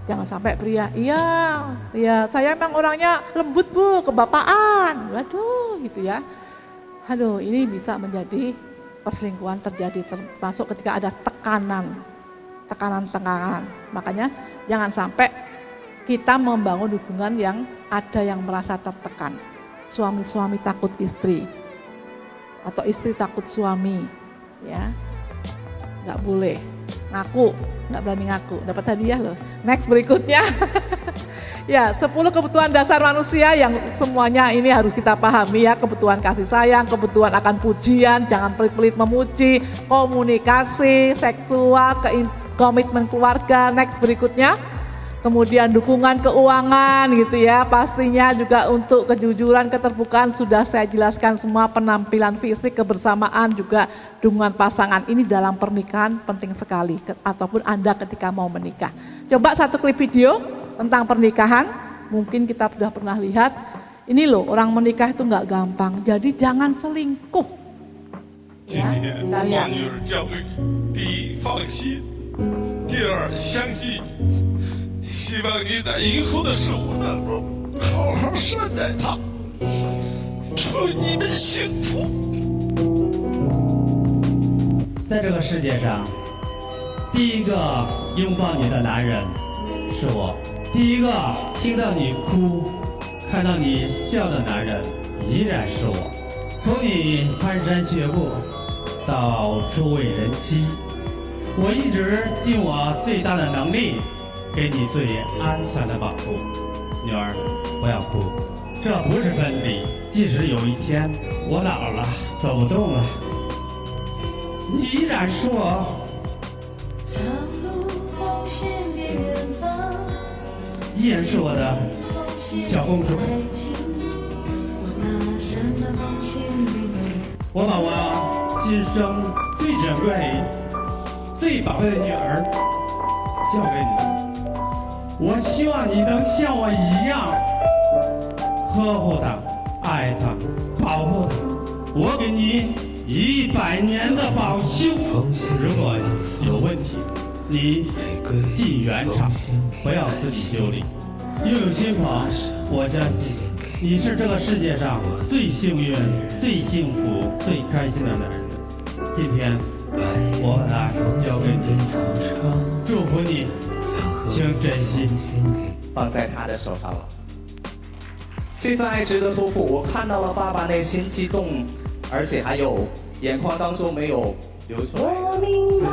Jangan sampai pria, iya saya emang orangnya lembut Bu, kebapaan. Waduh gitu ya. Ini bisa menjadi perselingkuhan terjadi, termasuk ketika ada tekanan. Makanya jangan sampai kita membangun hubungan yang ada yang merasa tertekan. Suami-suami takut istri atau istri takut suami, ya nggak boleh ngaku, nggak berani ngaku, dapat hadiah loh. Next berikutnya, ya 10 kebutuhan dasar manusia yang semuanya ini harus kita pahami ya. Kebutuhan kasih sayang, kebutuhan akan pujian, jangan pelit-pelit memuji, komunikasi, seksual, komitmen keluarga. Next berikutnya, kemudian dukungan keuangan gitu ya, pastinya juga untuk kejujuran, keterbukaan sudah saya jelaskan semua, penampilan fisik, kebersamaan juga dukungan pasangan. Ini dalam pernikahan penting sekali, ataupun Anda ketika mau menikah. Coba satu klip video tentang pernikahan, mungkin kita sudah pernah lihat. Ini loh, orang menikah itu nggak gampang, jadi jangan selingkuh. Ya, kita lihat. 第一放心，第二相信。希望你在以后的生活当中好好善待他，祝你们幸福。在这个世界上，第一个拥抱你的男人是我，第一个听到你哭、看到你笑的男人依然是我。从你蹒跚学步到初为人妻，我一直尽我最大的能力。给你最安全的保护，女儿，不要哭，这不是分离。即使有一天我老了，走不动了，你依然是我。依然是我的小公主。我把我今生最珍贵、最宝贝的女儿交给你。我希望你能像我一样呵护她、爱她、保护她。我给你100年的保修。如果有问题，你进原厂，不要自己修理。拥有新房，我相信你是这个世界上最幸运、最幸福、最开心的男人。今天我把它交给你，祝福你。请珍惜，放在他的手上了。这份爱值得托付。我看到了爸爸内心激动，而且还有眼眶当中没有流出来。我明白，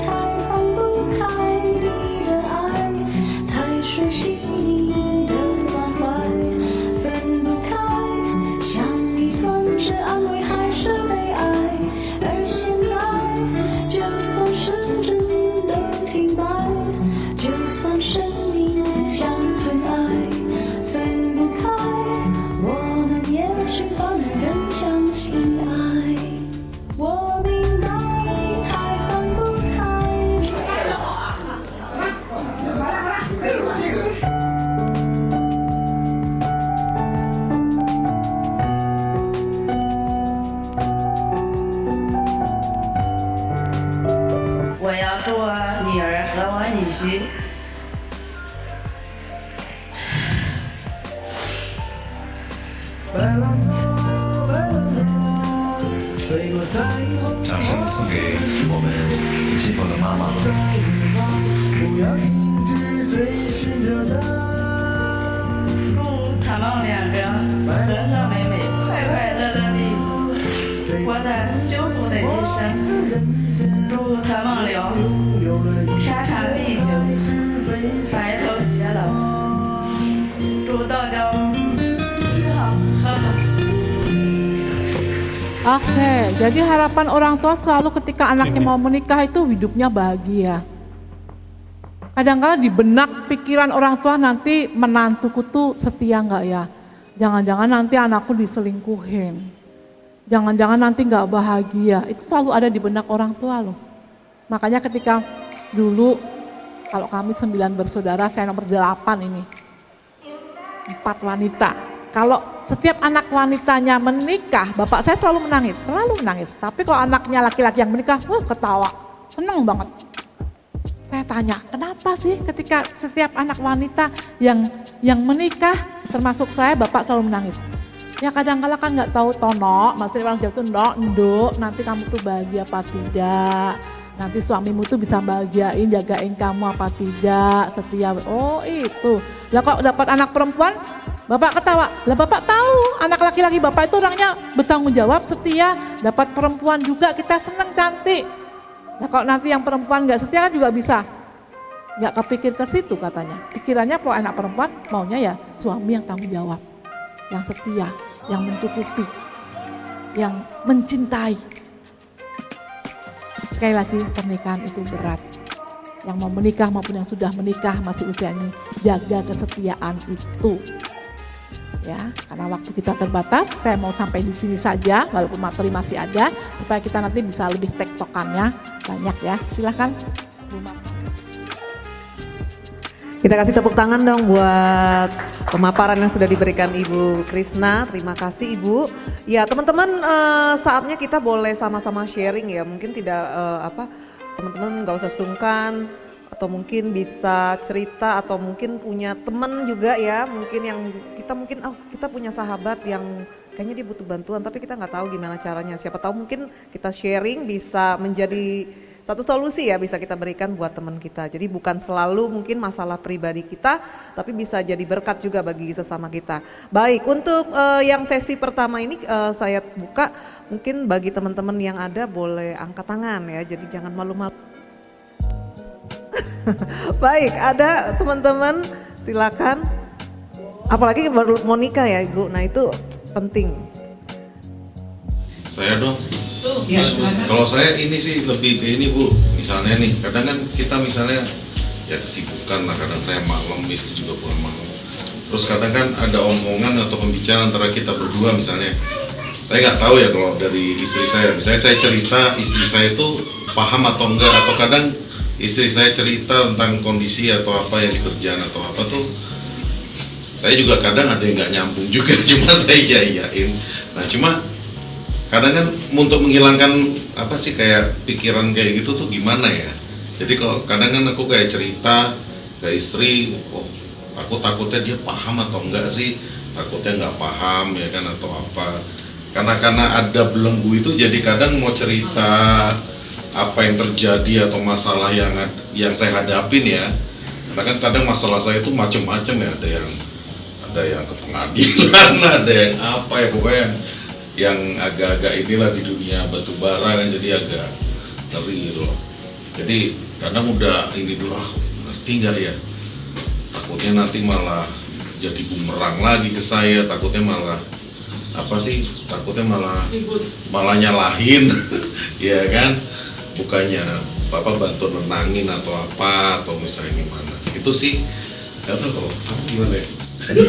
太放不开你的爱，太熟悉你的关怀，分不开。祝我女儿和我女婿掌声送给我们幸福的妈妈。祝他们两个和和美美、快快乐乐地活在幸福的人生。祝他们俩天长地久、白头偕老。祝大家吃好喝好。 Oke, jadi harapan orang tua selalu ketika anaknya mau menikah itu hidupnya bahagia. Kadang-kadang di benak pikiran orang tua nanti menantuku tuh setia nggak ya? Jangan-jangan nanti anakku diselingkuhin. Jangan-jangan nanti nggak bahagia. Itu selalu ada di benak orang tua loh. Makanya ketika dulu kalau kami 9 bersaudara, saya nomor 8 ini. 4 wanita. Kalau setiap anak wanitanya menikah, bapak saya selalu menangis. Tapi kalau anaknya laki-laki yang menikah, ketawa, seneng banget. Saya tanya, kenapa sih ketika setiap anak wanita yang menikah, termasuk saya, bapak selalu menangis? Ya kadang-kala kan nggak tahu tono, maksudnya orang Jawa tuh ndok, nanti kamu tuh bahagia apa tidak? Nanti suamimu tuh bisa bahagiain, jagain kamu apa tidak, setia. Oh itu. Lah kok dapat anak perempuan, bapak ketawa. Lah bapak tahu anak laki-laki bapak itu orangnya bertanggung jawab, setia. Dapat perempuan juga kita seneng, cantik. Nah kalau nanti yang perempuan nggak setia kan juga bisa. Nggak kepikir ke situ katanya. Pikirannya kalau anak perempuan maunya ya suami yang tanggung jawab, yang setia, yang mencukupi, yang mencintai. Sekali lagi pernikahan itu berat. Yang mau menikah maupun yang sudah menikah masih usia ini, jaga kesetiaan itu. Ya, karena waktu kita terbatas, saya mau sampai di sini saja walaupun materi masih ada supaya kita nanti bisa lebih tektokannya banyak ya. Silakan Bu Mama. Kita kasih tepuk tangan dong buat pemaparan yang sudah diberikan Ibu Krisna. Terima kasih Ibu. Ya teman-teman, saatnya kita boleh sama-sama sharing ya. Mungkin tidak teman-teman nggak usah sungkan atau mungkin bisa cerita atau mungkin punya teman juga ya. Mungkin yang kita punya sahabat yang kayaknya dia butuh bantuan tapi kita nggak tahu gimana caranya. Siapa tahu mungkin kita sharing bisa menjadi satu solusi ya bisa kita berikan buat teman kita. Jadi bukan selalu mungkin masalah pribadi kita, tapi bisa jadi berkat juga bagi sesama kita. Baik, untuk yang sesi pertama ini saya buka, mungkin bagi teman-teman yang ada boleh angkat tangan ya, jadi jangan malu-malu. Baik, ada teman-teman silakan. Apalagi baru mau nikah ya Ibu, nah itu penting. Saya dong. Ya, silakan. Kalau saya ini sih lebih ke ini Bu, misalnya nih, kadang kan kita misalnya ya kesibukan lah, kadang saya malam, istri juga pulang malam. Terus kadang kan ada omongan atau pembicaraan antara kita berdua misalnya. Saya nggak tahu ya kalau dari istri saya, misalnya saya cerita istri saya itu paham atau enggak, atau kadang istri saya cerita tentang kondisi atau apa yang dikerjakan atau apa tuh, saya juga kadang ada yang nggak nyambung juga, cuma saya iya-iyain. Nah cuma kadang kan untuk menghilangkan apa sih kayak pikiran kayak gitu tuh gimana ya. Jadi kalau kadang kan aku kayak cerita ke istri, oh aku takutnya dia paham atau enggak sih, takutnya nggak paham ya kan atau apa. Karena ada belenggu itu jadi kadang mau cerita apa yang terjadi atau masalah yang saya hadapin ya. Karena kan kadang masalah saya itu macam-macam ya, ada yang ke pengadilan, ada yang apa ya pokoknya yang agak-agak inilah di dunia batu bara kan, jadi agak ngeri gitu loh. Jadi kadang udah ini dulu, ngerti nggak ya, takutnya nanti malah jadi bumerang lagi ke saya, takutnya malah takutnya malah nyalahin ya kan, bukannya Bapak bantu nenangin atau apa atau misalnya gimana. Itu sih nggak tahu kalau kamu gimana ya. Jadi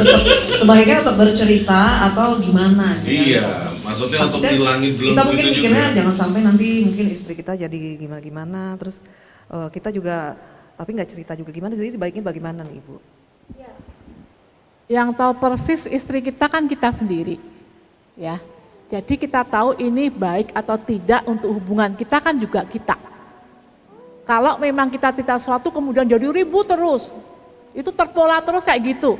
sebaiknya tetap bercerita atau gimana? Iya, maksudnya untuk hilangin belum. Kita mungkin mikirnya jangan sampai nanti mungkin istri kita jadi gimana-gimana, terus kita juga tapi nggak cerita juga gimana. Jadi baiknya bagaimana nih Ibu? Yang tahu persis istri kita kan kita sendiri, ya. Jadi kita tahu ini baik atau tidak untuk hubungan kita kan juga kita. Kalau memang kita cerita sesuatu kemudian jadi ribut terus, itu terpola terus kayak gitu.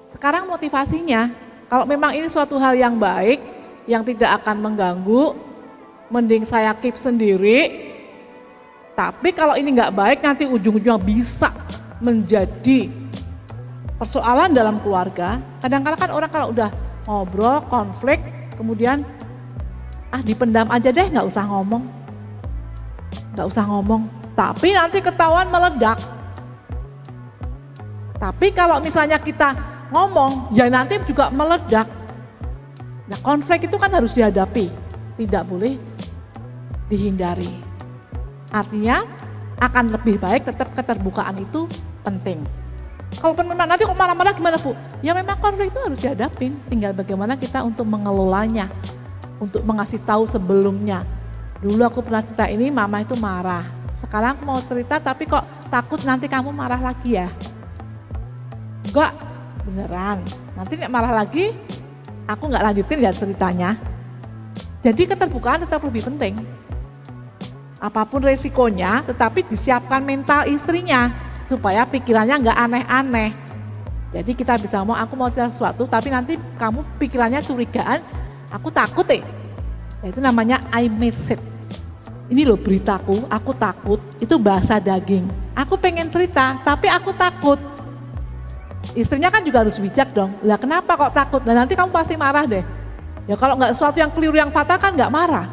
Sekarang motivasinya, kalau memang ini suatu hal yang baik, yang tidak akan mengganggu, mending saya keep sendiri. Tapi kalau ini nggak baik, nanti ujung-ujungnya bisa menjadi persoalan dalam keluarga. Kadang-kadang kan orang kalau udah ngobrol, konflik, kemudian dipendam aja deh, nggak usah ngomong. Tapi nanti ketahuan meledak. Tapi kalau misalnya kita ngomong, ya nanti juga meledak. Nah, konflik itu kan harus dihadapi, tidak boleh dihindari. Artinya akan lebih baik tetap keterbukaan itu penting. Kalaupun memang nanti kok marah-marah gimana Bu? Ya memang konflik itu harus dihadapin, tinggal bagaimana kita untuk mengelolanya, untuk mengasih tahu sebelumnya. Dulu aku pernah cerita ini, mama itu marah. Sekarang aku mau cerita tapi kok takut nanti kamu marah lagi ya? Enggak, beneran. Nanti nek marah lagi, aku nggak lanjutin ya ceritanya. Jadi keterbukaan tetap lebih penting. Apapun resikonya, tetapi disiapkan mental istrinya supaya pikirannya nggak aneh-aneh. Jadi kita bisa aku mau cerita sesuatu, tapi nanti kamu pikirannya curigaan, aku takut Ya, itu namanya I miss it. Ini loh beritaku, aku takut, itu bahasa daging. Aku pengen cerita, tapi aku takut. Istrinya kan juga harus bijak dong. Lah kenapa kok takut? Dan nanti kamu pasti marah deh. Ya kalau nggak sesuatu yang keliru yang fatal kan nggak marah.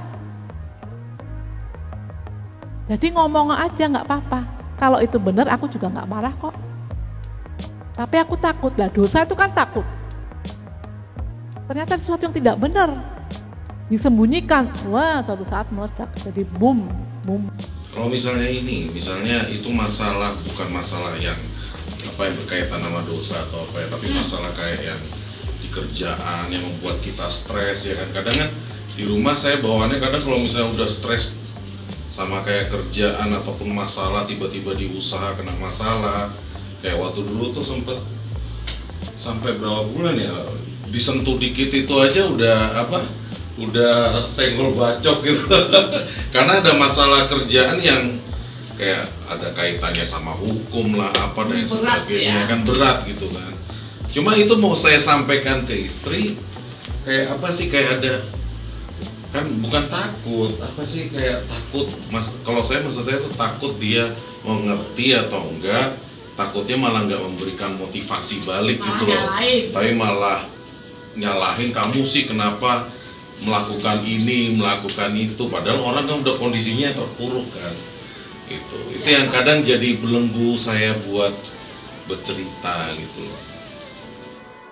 Jadi ngomong aja nggak apa-apa. Kalau itu benar aku juga nggak marah kok. Tapi aku takut. Lah dosa itu kan takut. Ternyata sesuatu yang tidak benar disembunyikan. Wah suatu saat meledak. Jadi boom. Kalau misalnya itu masalah, bukan masalah yang yang berkaitan sama dosa atau apa ya, tapi masalah kayak yang di kerjaan yang membuat kita stres ya kan. Kadang kan di rumah saya bawaannya kadang kalau misalnya udah stres sama kayak kerjaan ataupun masalah, tiba-tiba di usaha kena masalah, kayak waktu dulu tuh sempet sampai berapa bulan ya, disentuh dikit itu aja udah senggol bacok gitu. Karena ada masalah kerjaan yang kayak ada kaitannya sama hukum lah apa dan sebagainya, kan berat gitu kan. Cuma itu mau saya sampaikan ke istri kayak kayak ada kan bukan takut, kayak takut kalau maksud saya tuh takut dia mengerti atau enggak, takutnya malah enggak memberikan motivasi balik gitu loh, tapi malah nyalahin kamu sih kenapa melakukan ini, melakukan itu, padahal orang kan udah kondisinya terpuruk kan. Itu yang kadang jadi belenggu saya buat bercerita gitu.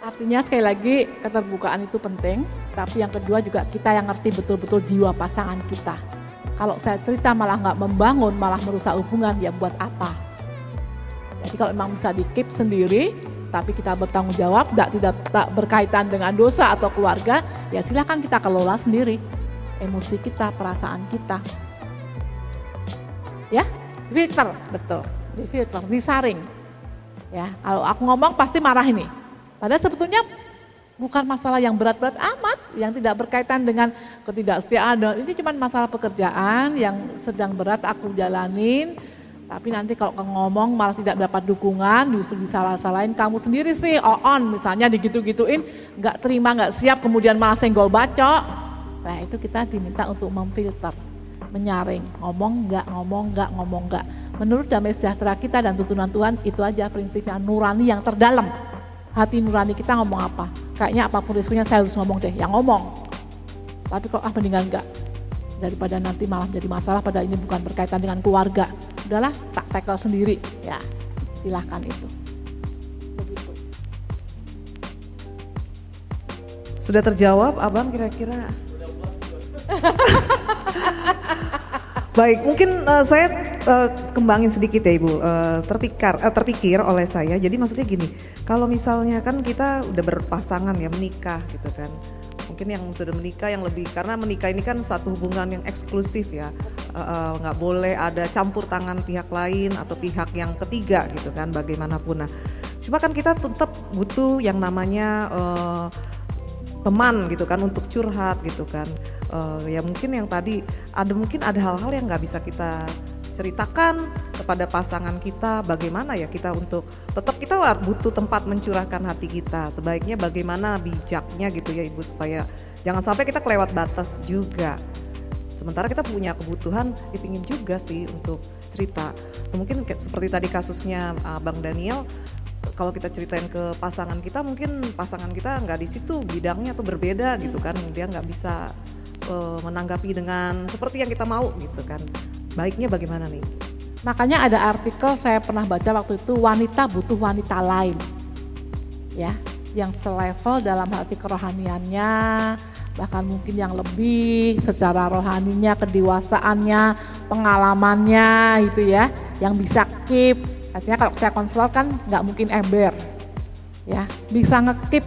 Artinya sekali lagi keterbukaan itu penting, tapi yang kedua juga kita yang ngerti betul-betul jiwa pasangan kita. Kalau saya cerita malah nggak membangun, malah merusak hubungan, ya buat apa? Jadi kalau memang bisa di-keep sendiri, tapi kita bertanggung jawab, tidak berkaitan dengan dosa atau keluarga, ya silahkan kita kelola sendiri emosi kita, perasaan kita. Ya, filter, betul, difilter, disaring. Ya, kalau aku ngomong pasti marah ini. Padahal sebetulnya bukan masalah yang berat-berat amat, yang tidak berkaitan dengan ketidaksetiaan. Ini cuma masalah pekerjaan yang sedang berat aku jalanin. Tapi nanti kalau ngomong malah tidak dapat dukungan, justru disalah-salahin, kamu sendiri sih, misalnya digitu-gituin, nggak terima, nggak siap, kemudian malah senggol bacok. Nah itu kita diminta untuk memfilter, menyaring, ngomong nggak. Menurut damai sejahtera kita dan tuntunan Tuhan, itu aja prinsipnya nurani yang terdalam. Hati nurani kita ngomong apa? Kayaknya apapun risikonya saya harus ngomong deh, yang ngomong. Tapi kok mendingan enggak. Daripada nanti malah jadi masalah, padahal ini bukan berkaitan dengan keluarga. Udahlah, tak tackle sendiri. Ya, silahkan itu. Begitu. Sudah terjawab, Abang kira-kira? Baik, mungkin saya kembangin sedikit ya Ibu, terpikir oleh saya. Jadi maksudnya gini, kalau misalnya kan kita udah berpasangan ya, menikah gitu kan. Mungkin yang sudah menikah yang lebih, karena menikah ini kan satu hubungan yang eksklusif ya, nggak boleh ada campur tangan pihak lain atau pihak yang ketiga gitu kan, bagaimanapun. Nah, cuma kan kita tetap butuh yang namanya teman gitu kan untuk curhat gitu kan. Ya mungkin yang tadi mungkin ada hal-hal yang nggak bisa kita ceritakan kepada pasangan kita bagaimana ya kita untuk tetap kita butuh tempat mencurahkan hati kita. Sebaiknya bagaimana bijaknya gitu ya Ibu supaya jangan sampai kita kelewat batas juga. Sementara kita punya kebutuhan, pingin juga sih untuk cerita. Mungkin seperti tadi kasusnya Bang Daniel, kalau kita ceritain ke pasangan kita, mungkin pasangan kita nggak di situ bidangnya atau berbeda gitu kan, dia nggak bisa menanggapi dengan seperti yang kita mau gitu kan. Baiknya bagaimana nih? Makanya ada artikel saya pernah baca waktu itu, wanita butuh wanita lain, ya, yang selevel dalam hati kerohaniannya, bahkan mungkin yang lebih secara rohaninya, kedewasaannya, pengalamannya gitu ya, yang bisa keep. Artinya kalau saya konselor kan nggak mungkin ember, ya, bisa nge-keep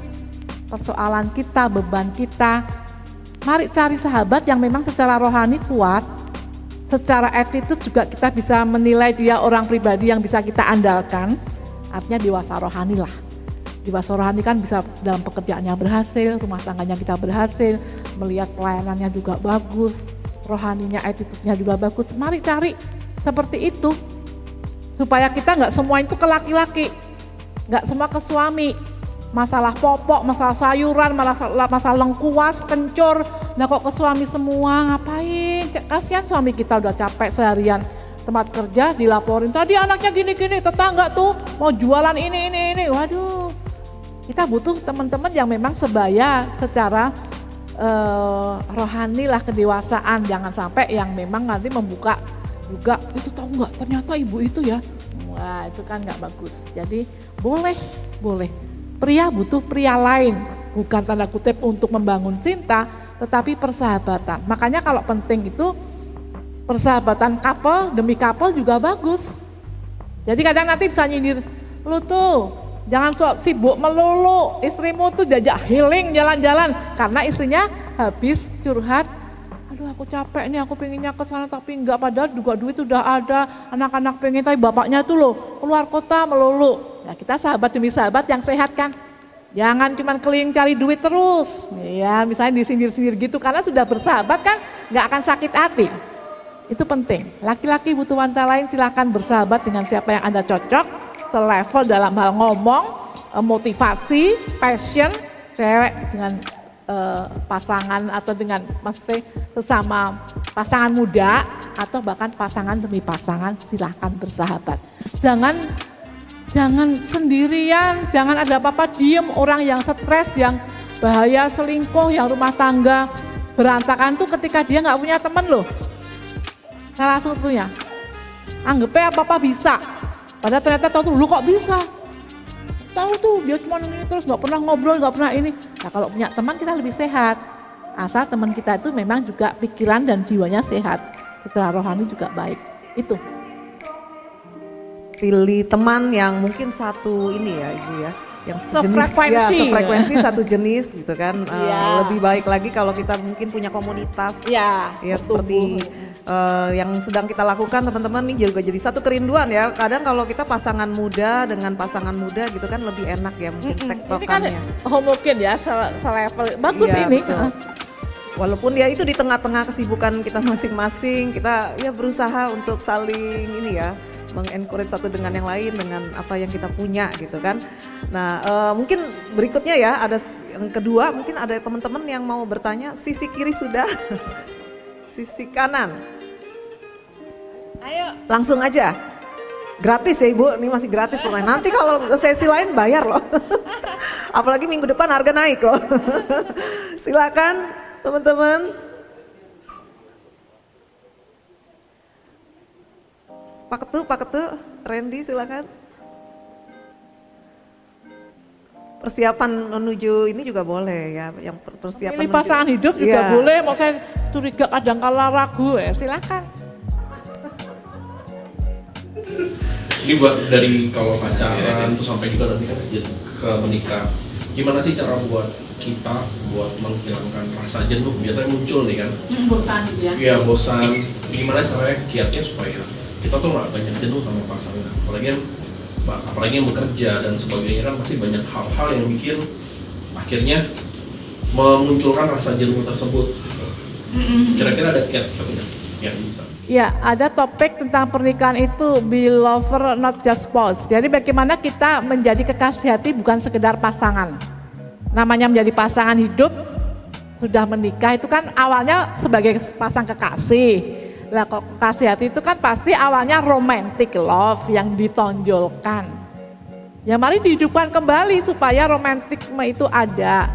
persoalan kita, beban kita. Mari cari sahabat yang memang secara rohani kuat, secara attitude juga kita bisa menilai dia orang pribadi yang bisa kita andalkan. Artinya dewasa rohani lah. Dewasa rohani kan bisa dalam pekerjaannya berhasil, rumah tangganya kita berhasil, melihat pelayanannya juga bagus, rohaninya, attitude-nya juga bagus. Mari cari seperti itu, supaya kita nggak semua itu ke laki-laki, nggak semua ke suami. Masalah popok, masalah sayuran, masalah lengkuas, kencur, nah kok ke suami semua, ngapain? Kasihan suami kita udah capek seharian tempat kerja, dilaporin, tadi anaknya gini-gini, tetangga tuh mau jualan ini, waduh. Kita butuh teman-teman yang memang sebaya secara rohani lah, kedewasaan. Jangan sampai yang memang nanti membuka juga, itu tahu nggak ternyata ibu itu ya, wah itu kan nggak bagus. Jadi boleh. Pria butuh pria lain, bukan tanda kutip untuk membangun cinta, tetapi persahabatan. Makanya kalau penting itu persahabatan couple demi couple juga bagus. Jadi kadang nanti bisa nyindir, lu tuh jangan sibuk melulu, istrimu tuh diajak healing jalan-jalan, karena istrinya habis curhat, aduh aku capek nih, aku pengennya ke sana tapi enggak, padahal juga duit sudah ada, anak-anak pengen tapi bapaknya tuh loh keluar kota melulu. Nah kita sahabat demi sahabat yang sehat kan, jangan cuman keliling cari duit terus, ya misalnya disindir-sindir gitu, karena sudah bersahabat kan nggak akan sakit hati. Itu penting, laki-laki butuh wanita lain, silahkan bersahabat dengan siapa yang Anda cocok, selevel dalam hal ngomong, motivasi, passion, cewek dengan pasangan atau dengan maksudnya sesama pasangan muda atau bahkan pasangan demi pasangan, silahkan bersahabat. Jangan sendirian, jangan ada apa-apa diem, orang yang stres, yang bahaya selingkuh, yang rumah tangga berantakan tuh ketika dia nggak punya teman loh. Salah satunya, anggapnya apa-apa bisa, padahal ternyata tahu tuh, lu kok bisa? Tahu tuh dia cuma ini terus, nggak pernah ngobrol, nggak pernah ini. Nah kalau punya teman kita lebih sehat, asal teman kita itu memang juga pikiran dan jiwanya sehat, secara rohani juga baik. Itu. Pilih teman yang mungkin satu ini ya Ibu ya, yang sefrekuensi, satu jenis gitu kan. Lebih baik lagi kalau kita mungkin punya komunitas ya seperti yang sedang kita lakukan teman-teman, ini juga jadi satu kerinduan ya. Kadang kalau kita pasangan muda dengan pasangan muda gitu kan lebih enak ya mungkin tektokannya. Ini kan homogen ya, selevel bagus ya, ini. Betul. Walaupun ya itu di tengah-tengah kesibukan kita masing-masing, kita ya berusaha untuk saling ini ya, mengencourage satu dengan yang lain dengan apa yang kita punya gitu kan. Nah mungkin berikutnya ya ada yang kedua, mungkin ada teman-teman yang mau bertanya, sisi kiri sudah, sisi kanan. Ayo. Langsung aja, gratis ya Ibu, ini masih gratis pertanyaan. Nanti kalau sesi lain bayar loh, apalagi minggu depan harga naik loh. Silakan teman-teman. Pak Ketu, Randy silakan. Persiapan menuju ini juga boleh ya, yang persiapan ini pasangan hidup juga boleh, mau saya curiga kadang kala ragu ya, silakan. Ini buat dari kalau pacaran tuh sampai juga nanti kan ke menikah, gimana sih cara buat kita buat menghilangkan rasa jenuh, biasanya muncul nih kan. Bosan gitu ya? Iya bosan, gimana caranya kiatnya supaya kita tuh nggak banyak jenuh sama pasangan, apalagi yang bekerja dan sebagainya kan pasti banyak hal-hal yang bikin akhirnya memunculkan rasa jenuh tersebut. Kira-kira ada kiat yang bisa? Ya, ada topik tentang pernikahan itu be lover not just spouse. Jadi bagaimana kita menjadi kekasih hati bukan sekedar pasangan. Namanya menjadi pasangan hidup, sudah menikah itu kan awalnya sebagai pasang kekasih. Lah kok kekasih hati itu kan pasti awalnya romantic love yang ditonjolkan. Ya mari dihidupkan kembali supaya romantisme itu ada.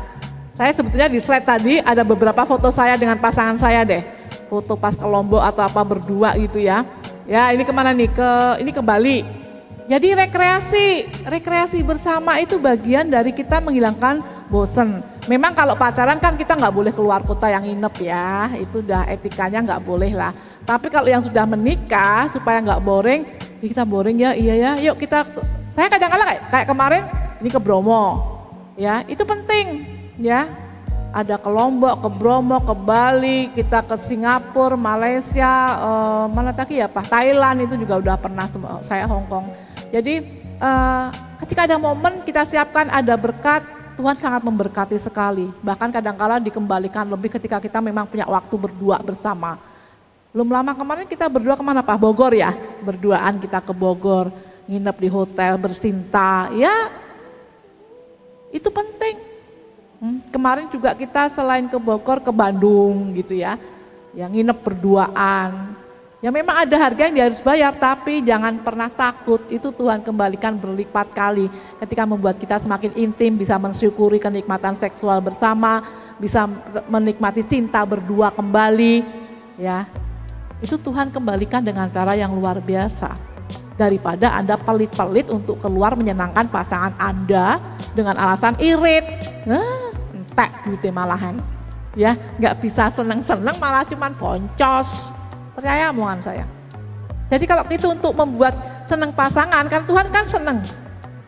Saya sebetulnya di slide tadi ada beberapa foto saya dengan pasangan saya deh. Foto pas ke Lombok atau apa berdua gitu ya. Ya ini kemana nih? Ini ke Bali. Jadi rekreasi bersama itu bagian dari kita menghilangkan bosen. Memang kalau pacaran kan kita nggak boleh keluar kota yang nginep ya. Itu udah etikanya nggak boleh lah. Tapi kalau yang sudah menikah supaya nggak boring, kita boring ya iya ya. Yuk kita, saya kadang-kadang kayak kemarin ini ke Bromo. Ya itu penting ya. Ada ke Lombok, ke Bromo, ke Bali, kita ke Singapura, Malaysia, mana lagi ya Pak, Thailand itu juga udah pernah, saya Hong Kong. Jadi ketika ada momen kita siapkan ada berkat, Tuhan sangat memberkati sekali. Bahkan kadang-kala dikembalikan lebih ketika kita memang punya waktu berdua bersama. Belum lama kemarin kita berdua kemana Pak? Bogor ya, berduaan kita ke Bogor, nginep di hotel bercinta, ya itu penting. Kemarin juga kita selain ke Bogor ke Bandung gitu ya, yang nginep berduaan. Ya memang ada harga yang dia harus bayar, tapi jangan pernah takut, itu Tuhan kembalikan berlipat kali ketika membuat kita semakin intim, bisa mensyukuri kenikmatan seksual bersama, bisa menikmati cinta berdua kembali, ya. Itu Tuhan kembalikan dengan cara yang luar biasa. Daripada Anda pelit-pelit untuk keluar menyenangkan pasangan Anda dengan alasan irit. Entek duitnya malahan. Ya, nggak bisa seneng-seneng malah cuman boncos. Percaya omongan saya. Jadi kalau itu untuk membuat seneng pasangan, kan Tuhan kan seneng.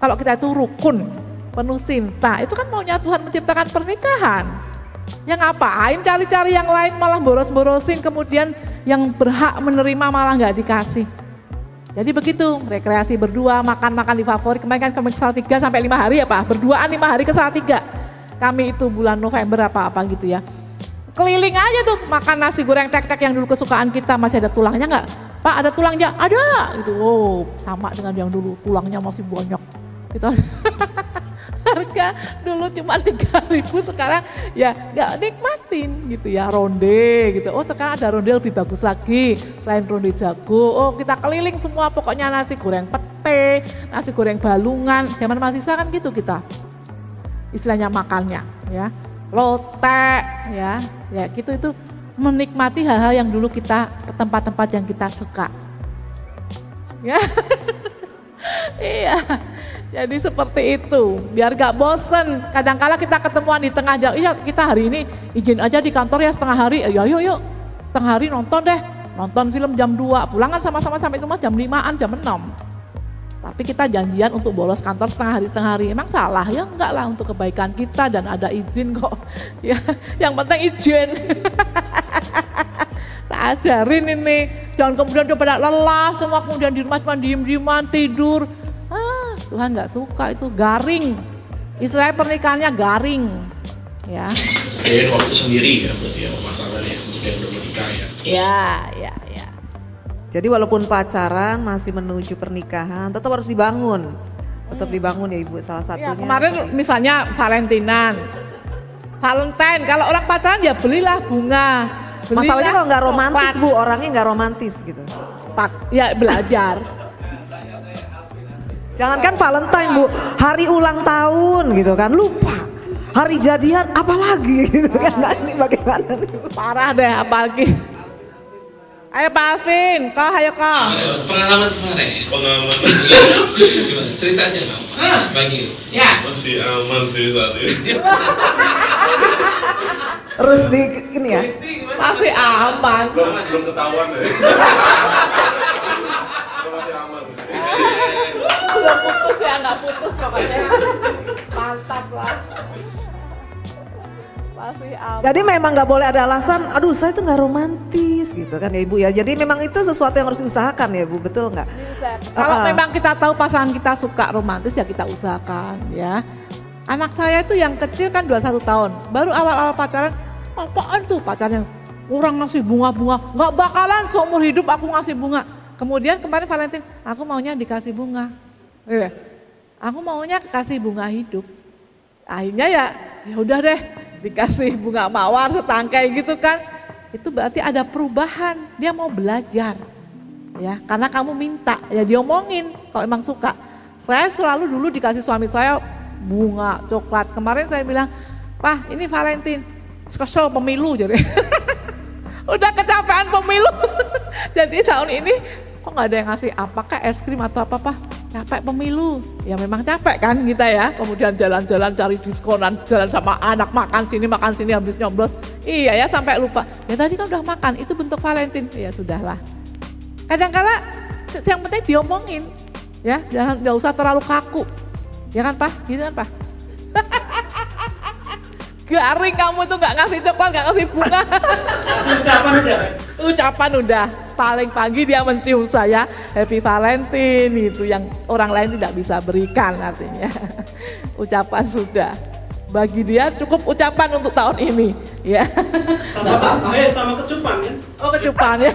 Kalau kita itu rukun, penuh cinta, itu kan maunya Tuhan menciptakan pernikahan. Ya ngapain cari-cari yang lain malah boros-borosin, kemudian yang berhak menerima malah nggak dikasih. Jadi begitu, rekreasi berdua, makan-makan di favorit, kemarin kan kami ke Salatiga sampai 5 hari ya Pak, berduaan 5 hari ke Salatiga. Kami itu bulan November apa-apa gitu ya. Keliling aja tuh, makan nasi goreng tek-tek yang dulu kesukaan kita, masih ada tulangnya nggak? Pak ada tulangnya? Ada! Gitu, oh sama dengan yang dulu, tulangnya masih banyak. Gitu. Harga dulu cuma 3.000, sekarang ya nggak nikmatin gitu ya, ronde gitu. Oh sekarang ada ronde lebih bagus lagi, selain ronde jago. Oh kita keliling semua, pokoknya nasi goreng pete, nasi goreng balungan. Zaman mahasiswa kan gitu kita, istilahnya makannya ya, lotek ya gitu, itu menikmati hal-hal yang dulu kita ke tempat-tempat yang kita suka. Ya, iya. Jadi seperti itu, biar gak bosen. Kadang-kala kita ketemuan di tengah jalan, iya kita hari ini izin aja di kantor ya setengah hari, yuk setengah hari nonton deh, nonton film jam 2, pulangan sama-sama sampai rumah jam 5-an, jam 6. Tapi kita janjian untuk bolos kantor setengah hari, emang salah? Ya enggak lah, untuk kebaikan kita dan ada izin kok. Ya, yang penting izin. Tak ajarin ini, jangan kemudian udah pada lelah, semua kemudian di rumah cuma diem-dieman, tidur. Tuhan nggak suka, itu garing. Istilahnya pernikahannya garing, ya. Sediain waktu sendiri ya, berarti ya pasangannya untuk yang udah menikah ya. Ya. Jadi walaupun pacaran masih menuju pernikahan, tetap harus dibangun. Tetap dibangun ya Ibu, salah satunya. Ya, kemarin misalnya Valentine, kalau orang pacaran ya belilah bunga. Masalahnya kalau nggak romantis Bu, orangnya nggak romantis gitu. Ya belajar. Jangankan Valentine Bu, hari ulang tahun gitu kan, lupa. Hari jadian apalagi gitu kan, nah, ini bagaimana nih? Parah deh apalagi. Ayo Pak Alvin, ayo kau. Pengalaman kemarin. Gimana? Cerita aja Kak. Bagi. Ya. Masih aman sih saat ini. Terus di ini ya. Masih aman. Belum ketahuan deh. Masih aman. Belum putus ya, nggak putus pokoknya. Mantap lah. Masih aman. Jadi memang nggak boleh ada alasan, aduh saya tuh nggak romantis gitu kan ya Ibu ya. Jadi memang itu sesuatu yang harus diusahakan ya Bu, betul nggak? Kalau memang kita tahu pasangan kita suka romantis ya kita usahakan ya. Anak saya itu yang kecil kan 21 tahun, baru awal-awal pacaran, apaan tuh pacarnya? orang ngasih bunga-bunga, nggak bakalan seumur hidup aku ngasih bunga. Kemudian kemarin Valentine, aku maunya dikasih bunga. Aku maunya kasih bunga hidup. Akhirnya ya udah deh dikasih bunga mawar setangkai gitu kan. Itu berarti ada perubahan, dia mau belajar. Ya, karena kamu minta, ya diomongin kalau emang suka. Saya selalu dulu dikasih suami saya bunga, coklat. Kemarin saya bilang, "Pak, ini Valentine, kesel pemilu," jadi. Udah kecapean pemilu. Jadi tahun ini kok nggak ada yang ngasih apakah es krim atau apa-apa, capek pemilu. Ya memang capek kan kita ya, kemudian jalan-jalan cari diskonan, jalan sama anak, makan sini habis nyoblos. Iya ya sampai lupa, ya tadi kan udah makan, itu bentuk Valentine. Ya sudahlah. Kadang-kala yang penting diomongin, ya jangan, nggak usah terlalu kaku. Ya kan Pak, gitu kan Pak? Garing kamu tuh nggak ngasih coklat, nggak ngasih bunga. Ucapan udah. Ucapan udah. Paling pagi dia mencium saya, Happy Valentine, itu yang orang lain tidak bisa berikan artinya. Ucapan sudah. Bagi dia cukup ucapan untuk tahun ini, ya. Sama kecupan kan? Oh kecupan ya.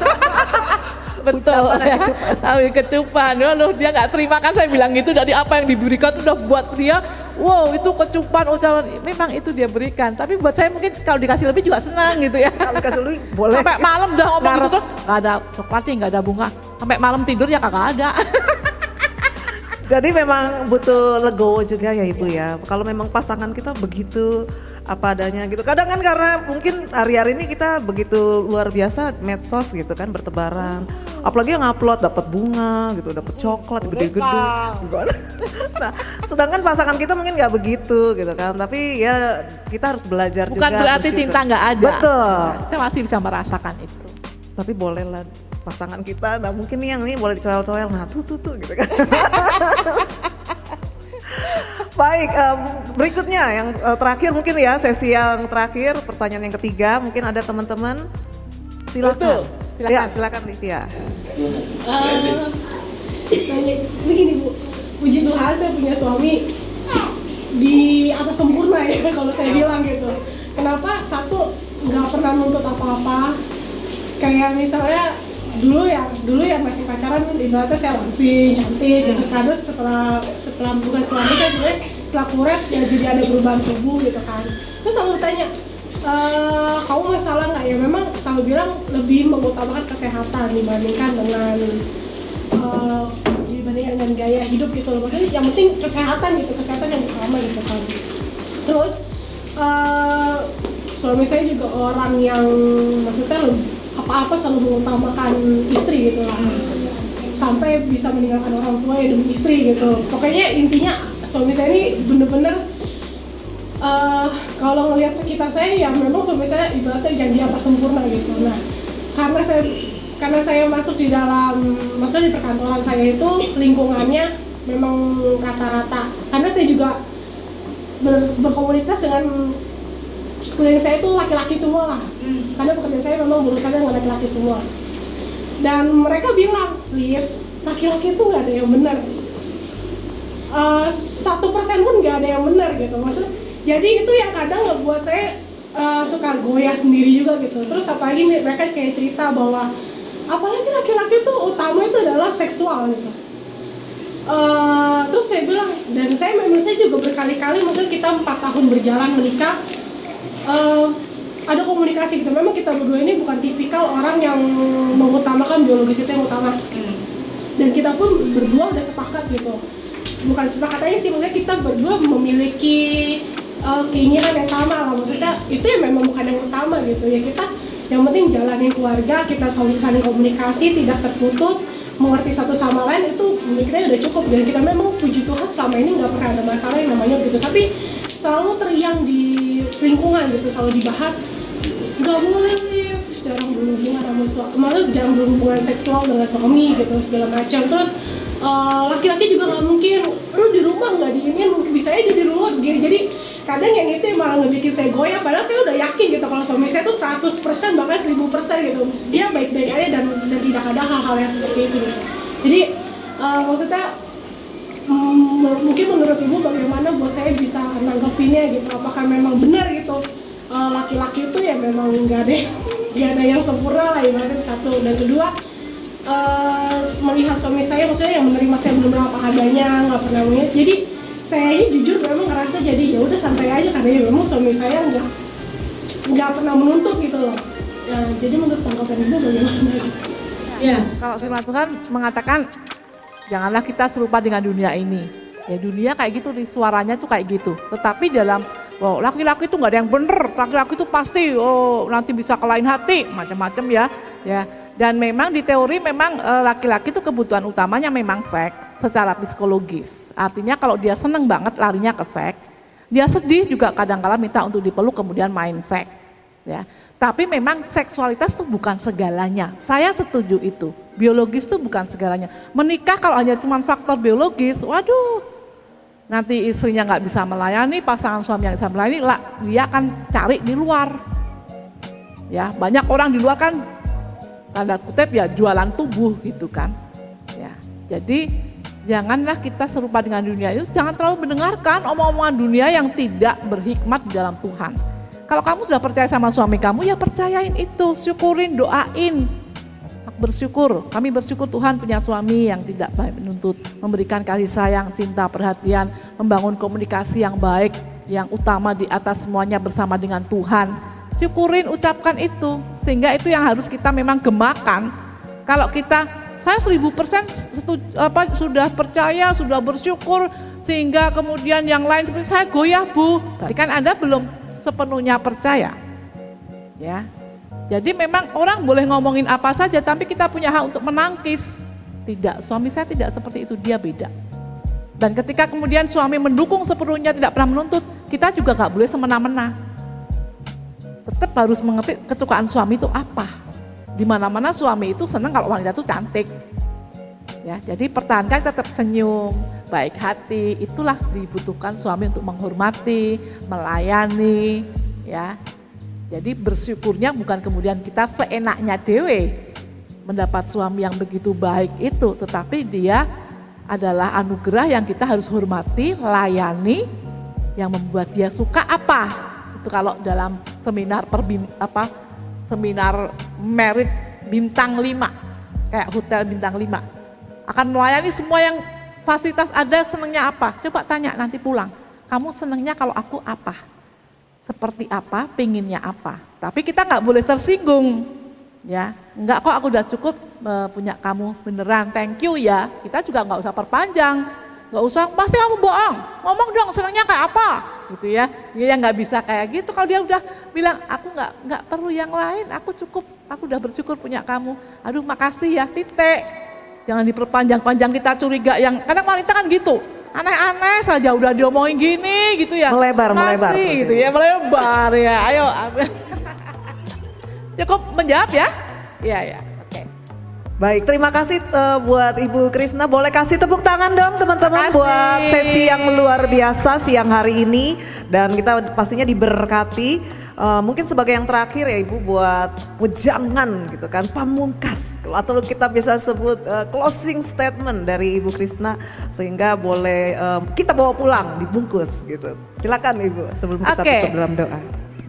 Betul ya. Kecupan. Loh, dia nggak terima kan saya bilang gitu, dari apa yang diberikan itu udah buat dia. Wow, itu kecupan ucapan, memang itu dia berikan. Tapi buat saya mungkin kalau dikasih lebih juga senang gitu ya. Kalau dikasih lebih boleh. Sampai malam udah ngomong gitu tuh, nggak ada coklatnya, nggak ada bunga. Sampai malam tidur ya kagak ada. Jadi memang butuh legowo juga ya Ibu ya. Kalau memang pasangan kita begitu apa adanya gitu. Kadang kan karena mungkin hari-hari ini kita begitu luar biasa medsos gitu kan, bertebaran. Apalagi yang upload dapat bunga gitu, dapat coklat gede-gede. Nah, sedangkan pasangan kita mungkin nggak begitu gitu kan. Tapi ya kita harus belajar Bukan juga. berarti cinta nggak ada. Betul. Kita masih bisa merasakan itu. Tapi bolehlah pasangan kita, nah mungkin nih yang ini boleh dicoel-coel, nah tuh gitu kan. Baik, berikutnya yang terakhir mungkin ya, sesi yang terakhir, pertanyaan yang ketiga, mungkin ada teman-teman, silakan. Silakan. Ya, silakan Livia. Segini Bu, puji Tuhan saya punya suami di atas sempurna ya kalau saya bilang gitu. Kenapa? Satu, nggak pernah nuntut apa-apa. Kayak misalnya dulu ya masih pacaran, ibaratnya saya langsing, cantik gitu. Karena setelah bukan suami kan sebenarnya setelah kuret ya jadi ada perubahan tubuh gitu kan. Terus selalu tanya, kamu masalah nggak? Ya memang selalu bilang lebih mengutamakan kesehatan dibandingkan dengan gaya hidup gitu loh. Maksudnya yang penting kesehatan gitu, kesehatan yang utama gitu kan. Terus suami saya juga orang yang maksudnya apa-apa selalu mengutamakan istri gitu lah, sampai bisa meninggalkan orang tua ya demi istri gitu. Pokoknya intinya suami saya ini bener-bener kalau ngelihat sekitar saya ya memang suami saya ibaratnya yang di atas sempurna gitu. Nah karena saya masuk di dalam, maksudnya di perkantoran saya itu lingkungannya memang rata-rata, karena saya juga berkomunitas dengan sekeliling saya itu laki-laki semua lah, karena pekerjaan saya memang berurusan dengan laki-laki semua. Dan mereka bilang, Liv, laki-laki itu nggak ada yang benar. 1% pun nggak ada yang benar gitu, maksudnya. Jadi itu yang kadang ngebuat saya suka goyah sendiri juga gitu. Terus apalagi mereka kayak cerita bahwa apalagi laki-laki itu utama itu adalah seksual gitu. Terus saya bilang, dan saya juga berkali-kali, maksudnya kita 4 tahun berjalan menikah, ada komunikasi gitu. Memang kita berdua ini bukan tipikal orang yang mengutamakan biologis itu yang utama. Dan kita pun berdua udah sepakat gitu. Bukan sepakat aja sih, maksudnya kita berdua memiliki keinginan yang sama lah. Maksudnya itu ya memang bukan yang utama gitu. Ya kita yang penting jalanin keluarga, kita saling komunikasi, tidak terputus, mengerti satu sama lain, itu menurut kita udah cukup. Dan kita memang puji Tuhan selama ini nggak pernah ada masalah yang namanya begitu. Tapi selalu teriang di lingkungan gitu, selalu dibahas nggak boleh Liv, jarang berhubungan sama suami, malah jarang berhubungan seksual dengan suami gitu segala macam. Terus laki-laki juga nggak mungkin, lu di rumah nggak diinin, bisa aja di luar gini. Jadi kadang yang itu malah ngebikin saya goyah, padahal saya udah yakin gitu kalau suami saya tuh 100% bahkan 1000% gitu, dia baik-baik aja dan tidak ada hal-hal yang seperti itu gitu. Jadi maksudnya mungkin menurut Ibu bagaimana buat saya bisa nanggepinnya gitu, apakah memang benar gitu laki-laki itu ya memang nggak ada nggak ada yang sempurna lah ibaratnya satu. Dan kedua, melihat suami saya maksudnya yang menerima saya benar-benar apa adanya, nggak pernah melihat. Jadi saya ini jujur memang ngerasa jadi ya udah santai aja karena ya memang suami saya nggak pernah menuntut gitu loh. Ya, jadi menurut tanggapan ibu bagaimana? Ya. Kalau firman Tuhan mengatakan janganlah kita serupa dengan dunia ini. Ya dunia kayak gitu nih, suaranya tuh kayak gitu. Tetapi dalam laki-laki itu nggak ada yang bener, laki-laki itu pasti nanti bisa kelain hati, macam-macam ya. Dan memang di teori memang laki-laki itu kebutuhan utamanya memang seks secara psikologis. Artinya kalau dia seneng banget larinya ke seks, dia sedih juga kadang-kala minta untuk dipeluk kemudian main seks. Ya. Tapi memang seksualitas itu bukan segalanya. Saya setuju itu. Biologis itu bukan segalanya. Menikah kalau hanya cuma faktor biologis, waduh, nanti istrinya nggak bisa melayani, pasangan suami yang bisa melayani, lah dia akan cari di luar. Ya, banyak orang di luar kan tanda kutip ya jualan tubuh gitu kan. Ya, jadi janganlah kita serupa dengan dunia itu. Jangan terlalu mendengarkan omong-omongan dunia yang tidak berhikmat di dalam Tuhan. Kalau kamu sudah percaya sama suami kamu, ya percayain itu, syukurin, doain. Bersyukur, kami bersyukur Tuhan punya suami yang tidak baik menuntut, memberikan kasih sayang, cinta, perhatian, membangun komunikasi yang baik, yang utama di atas semuanya bersama dengan Tuhan. Syukurin, ucapkan itu, sehingga itu yang harus kita memang gemakan. Kalau kita, saya 1000% sudah percaya, sudah bersyukur, sehingga kemudian yang lain seperti saya goyah bu, berarti kan Anda belum sepenuhnya percaya, ya. Jadi memang orang boleh ngomongin apa saja, tapi kita punya hak untuk menangkis. Tidak, suami saya tidak seperti itu, dia beda. Dan ketika kemudian suami mendukung sepenuhnya, tidak pernah menuntut, kita juga nggak boleh semena-mena. Tetap harus mengerti kesukaan suami itu apa. Di mana-mana suami itu senang kalau wanita itu cantik. Ya, jadi pertahankan tetap senyum, baik hati, itulah dibutuhkan suami untuk menghormati, melayani, ya. Jadi bersyukurnya bukan kemudian kita seenaknya dewe mendapat suami yang begitu baik itu, tetapi dia adalah anugerah yang kita harus hormati, layani, yang membuat dia suka apa. Itu kalau dalam seminar seminar merit bintang 5, kayak hotel bintang 5. Akan melayani semua yang fasilitas ada, senangnya apa? Coba tanya nanti pulang, kamu senangnya kalau aku apa? Seperti apa, pengennya apa? Tapi kita nggak boleh tersinggung, ya. Enggak kok, aku udah cukup punya kamu, beneran, thank you ya. Kita juga nggak usah perpanjang, nggak usah, pasti kamu bohong, ngomong dong senangnya kayak apa, gitu ya. Dia nggak bisa kayak gitu. Kalau dia udah bilang, aku nggak perlu yang lain, aku cukup, aku udah bersyukur punya kamu. Aduh makasih ya, titik. Jangan diperpanjang-panjang, kita curiga. Yang kadang wanita kan gitu, aneh-aneh saja udah diomongin gini gitu ya. Melebar gitu ya, melebar ya. Ayo. Cukup menjawab ya? Iya. Oke. Baik, terima kasih buat Ibu Krisna. Boleh kasih tepuk tangan dong teman-teman buat sesi yang luar biasa siang hari ini. Dan kita pastinya diberkati. Mungkin sebagai yang terakhir ya Ibu buat wejangan gitu kan, pamungkas. Atau kita bisa sebut closing statement dari Ibu Krisna. Sehingga boleh kita bawa pulang, dibungkus gitu. Silakan Ibu sebelum kita tutup dalam doa.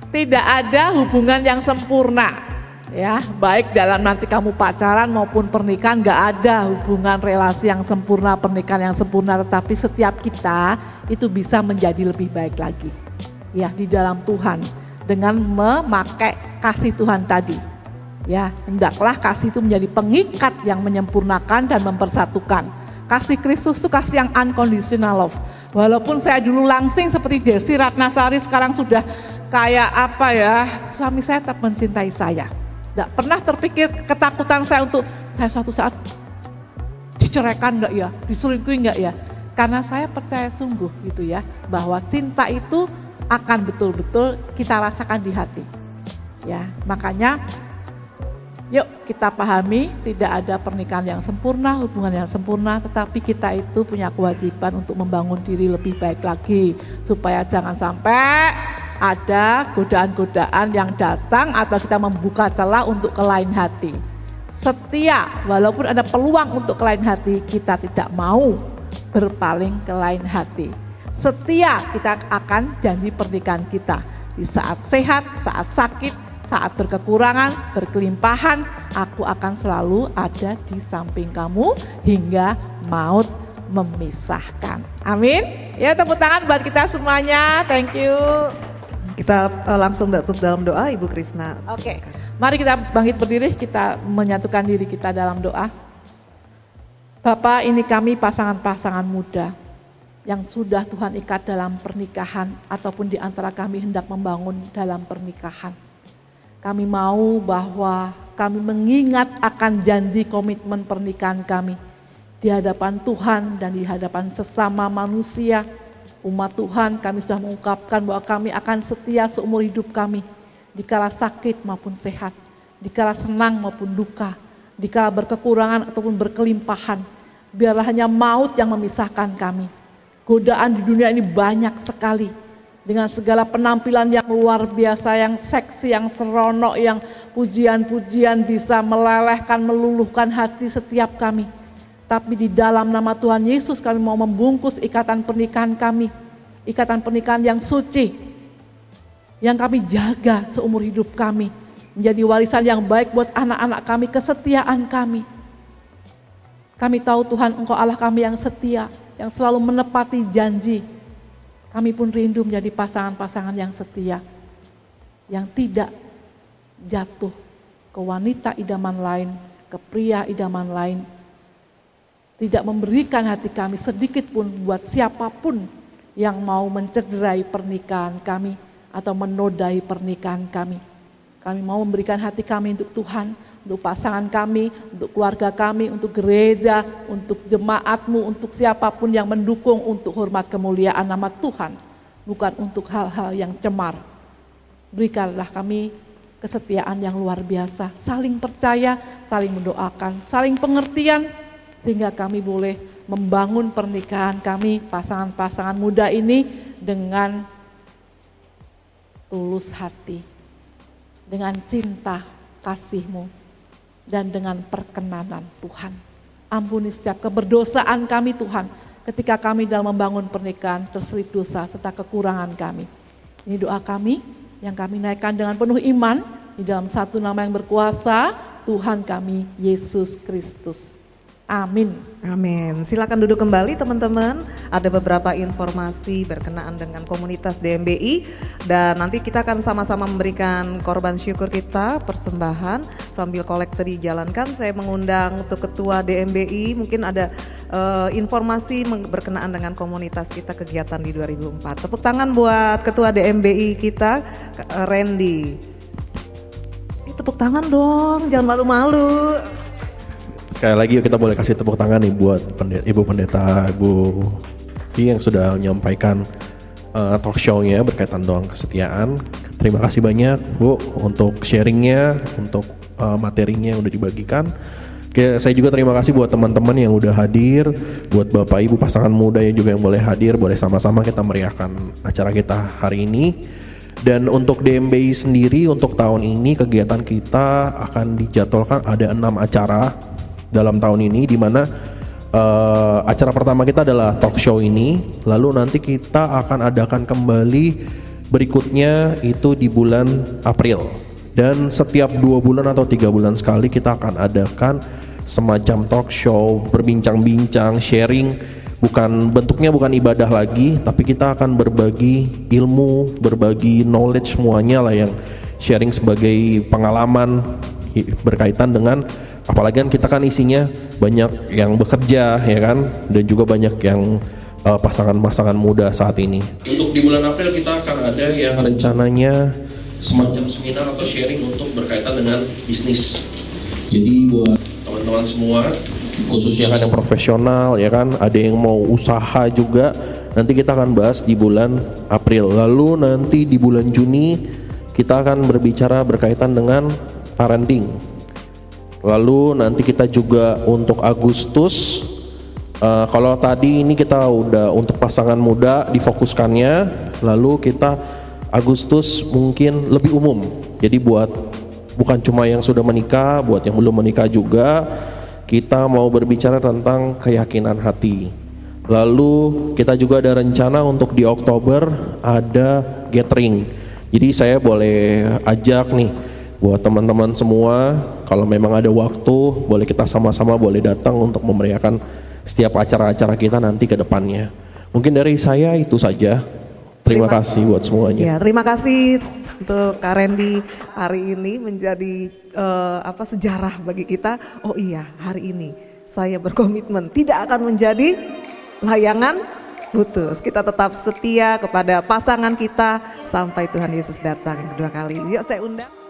Tidak ada hubungan yang sempurna, ya, baik dalam nanti kamu pacaran maupun pernikahan, gak ada hubungan relasi yang sempurna, pernikahan yang sempurna, tetapi setiap kita itu bisa menjadi lebih baik lagi, ya, di dalam Tuhan dengan memakai kasih Tuhan tadi, ya. Hendaklah kasih itu menjadi pengikat yang menyempurnakan dan mempersatukan. Kasih Kristus itu kasih yang unconditional love. Walaupun saya dulu langsing seperti Desi Ratnasari, sekarang sudah kayak apa ya, suami saya tetap mencintai saya. Tidak pernah terpikir ketakutan saya untuk saya suatu saat diceraikan enggak ya, diselingkuhi enggak ya. Karena saya percaya sungguh gitu ya, bahwa cinta itu akan betul-betul kita rasakan di hati. Ya, makanya yuk kita pahami tidak ada pernikahan yang sempurna, hubungan yang sempurna, tetapi kita itu punya kewajiban untuk membangun diri lebih baik lagi. Supaya jangan sampai ada godaan-godaan yang datang atau kita membuka celah untuk ke lain hati. Setia, walaupun ada peluang untuk ke lain hati, kita tidak mau berpaling ke lain hati. Setia kita akan janji pernikahan kita di saat sehat, saat sakit, saat berkekurangan, berkelimpahan, aku akan selalu ada di samping kamu hingga maut memisahkan. Amin. Ya, tepuk tangan buat kita semuanya. Thank you. Kita langsung tutup dalam doa, Ibu Krisna. Oke. Mari kita bangkit berdiri, kita menyatukan diri kita dalam doa. Bapa, ini kami pasangan-pasangan muda yang sudah Tuhan ikat dalam pernikahan ataupun di antara kami hendak membangun dalam pernikahan. Kami mau bahwa kami mengingat akan janji komitmen pernikahan kami di hadapan Tuhan dan di hadapan sesama manusia. Umat Tuhan, kami sudah mengungkapkan bahwa kami akan setia seumur hidup kami, dikala sakit maupun sehat, dikala senang maupun duka, dikala berkekurangan ataupun berkelimpahan. Biarlah hanya maut yang memisahkan kami. Godaan di dunia ini banyak sekali, dengan segala penampilan yang luar biasa, yang seksi, yang seronok, yang pujian-pujian bisa melelehkan, meluluhkan hati setiap kami. Tapi di dalam nama Tuhan Yesus kami mau membungkus ikatan pernikahan kami, ikatan pernikahan yang suci, yang kami jaga seumur hidup kami, menjadi warisan yang baik buat anak-anak kami, kesetiaan kami. Kami tahu Tuhan, Engkau Allah kami yang setia, yang selalu menepati janji. Kami pun rindu menjadi pasangan-pasangan yang setia, yang tidak jatuh ke wanita idaman lain, ke pria idaman lain, tidak memberikan hati kami sedikit pun buat siapapun yang mau mencederai pernikahan kami atau menodai pernikahan kami. Kami mau memberikan hati kami untuk Tuhan, untuk pasangan kami, untuk keluarga kami, untuk gereja, untuk jemaat-Mu, untuk siapapun yang mendukung untuk hormat kemuliaan nama Tuhan, bukan untuk hal-hal yang cemar. Berikanlah kami kesetiaan yang luar biasa, saling percaya, saling mendoakan, saling pengertian, sehingga kami boleh membangun pernikahan kami, pasangan-pasangan muda ini dengan tulus hati, dengan cinta kasih-Mu, dan dengan perkenanan Tuhan. Ampuni setiap keberdosaan kami Tuhan, ketika kami dalam membangun pernikahan terselip dosa serta kekurangan kami. Ini doa kami yang kami naikkan dengan penuh iman di dalam satu nama yang berkuasa, Tuhan kami Yesus Kristus. Amin. Amin. Silakan duduk kembali teman-teman. Ada beberapa informasi berkenaan dengan komunitas DMBI dan nanti kita akan sama-sama memberikan korban syukur kita, persembahan sambil kolekte dijalankan. Saya mengundang untuk Ketua DMBI, mungkin ada informasi berkenaan dengan komunitas kita, kegiatan di 2004. Tepuk tangan buat Ketua DMBI kita, Randy. Tepuk tangan dong, jangan malu-malu. Sekali lagi kita boleh kasih tepuk tangan nih buat Ibu Pendeta Ibu Ki yang sudah menyampaikan talk show-nya berkaitan dengan kesetiaan. Terima kasih banyak Bu untuk sharingnya, untuk materinya yang udah dibagikan. Saya juga terima kasih buat teman-teman yang udah hadir, buat Bapak Ibu pasangan muda yang juga yang boleh hadir, boleh sama-sama kita meriahkan acara kita hari ini. Dan untuk DMBI sendiri untuk tahun ini kegiatan kita akan dijadwalkan ada 6 acara dalam tahun ini, di mana acara pertama kita adalah talk show ini, lalu nanti kita akan adakan kembali berikutnya itu di bulan April, dan setiap 2 bulan atau 3 bulan sekali kita akan adakan semacam talk show, berbincang-bincang, sharing, bentuknya bukan ibadah lagi, tapi kita akan berbagi ilmu, berbagi knowledge semuanya lah, yang sharing sebagai pengalaman berkaitan dengan, apalagi kan kita kan isinya banyak yang bekerja ya kan, dan juga banyak yang pasangan-pasangan muda saat ini. Untuk di bulan April kita akan ada yang rencananya semacam seminar atau sharing untuk berkaitan dengan bisnis. Jadi buat teman-teman semua, khususnya kan yang profesional ya kan, ada yang mau usaha juga, nanti kita akan bahas di bulan April. Lalu nanti di bulan Juni kita akan berbicara berkaitan dengan parenting. Lalu nanti kita juga untuk Agustus, kalau tadi ini kita udah untuk pasangan muda difokuskannya, lalu kita Agustus mungkin lebih umum. Jadi bukan cuma yang sudah menikah, buat yang belum menikah juga, kita mau berbicara tentang keyakinan hati. Lalu kita juga ada rencana untuk di Oktober ada gathering. Jadi saya boleh ajak nih Buat teman-teman semua, kalau memang ada waktu, boleh kita sama-sama boleh datang untuk memeriahkan setiap acara-acara kita nanti ke depannya. Mungkin dari saya itu saja. Terima kasih buat semuanya. Ya, terima kasih untuk Kak Randy. Hari ini menjadi sejarah bagi kita. Oh iya, hari ini saya berkomitmen tidak akan menjadi layangan putus. Kita tetap setia kepada pasangan kita sampai Tuhan Yesus datang yang kedua kali. Yuk saya undang.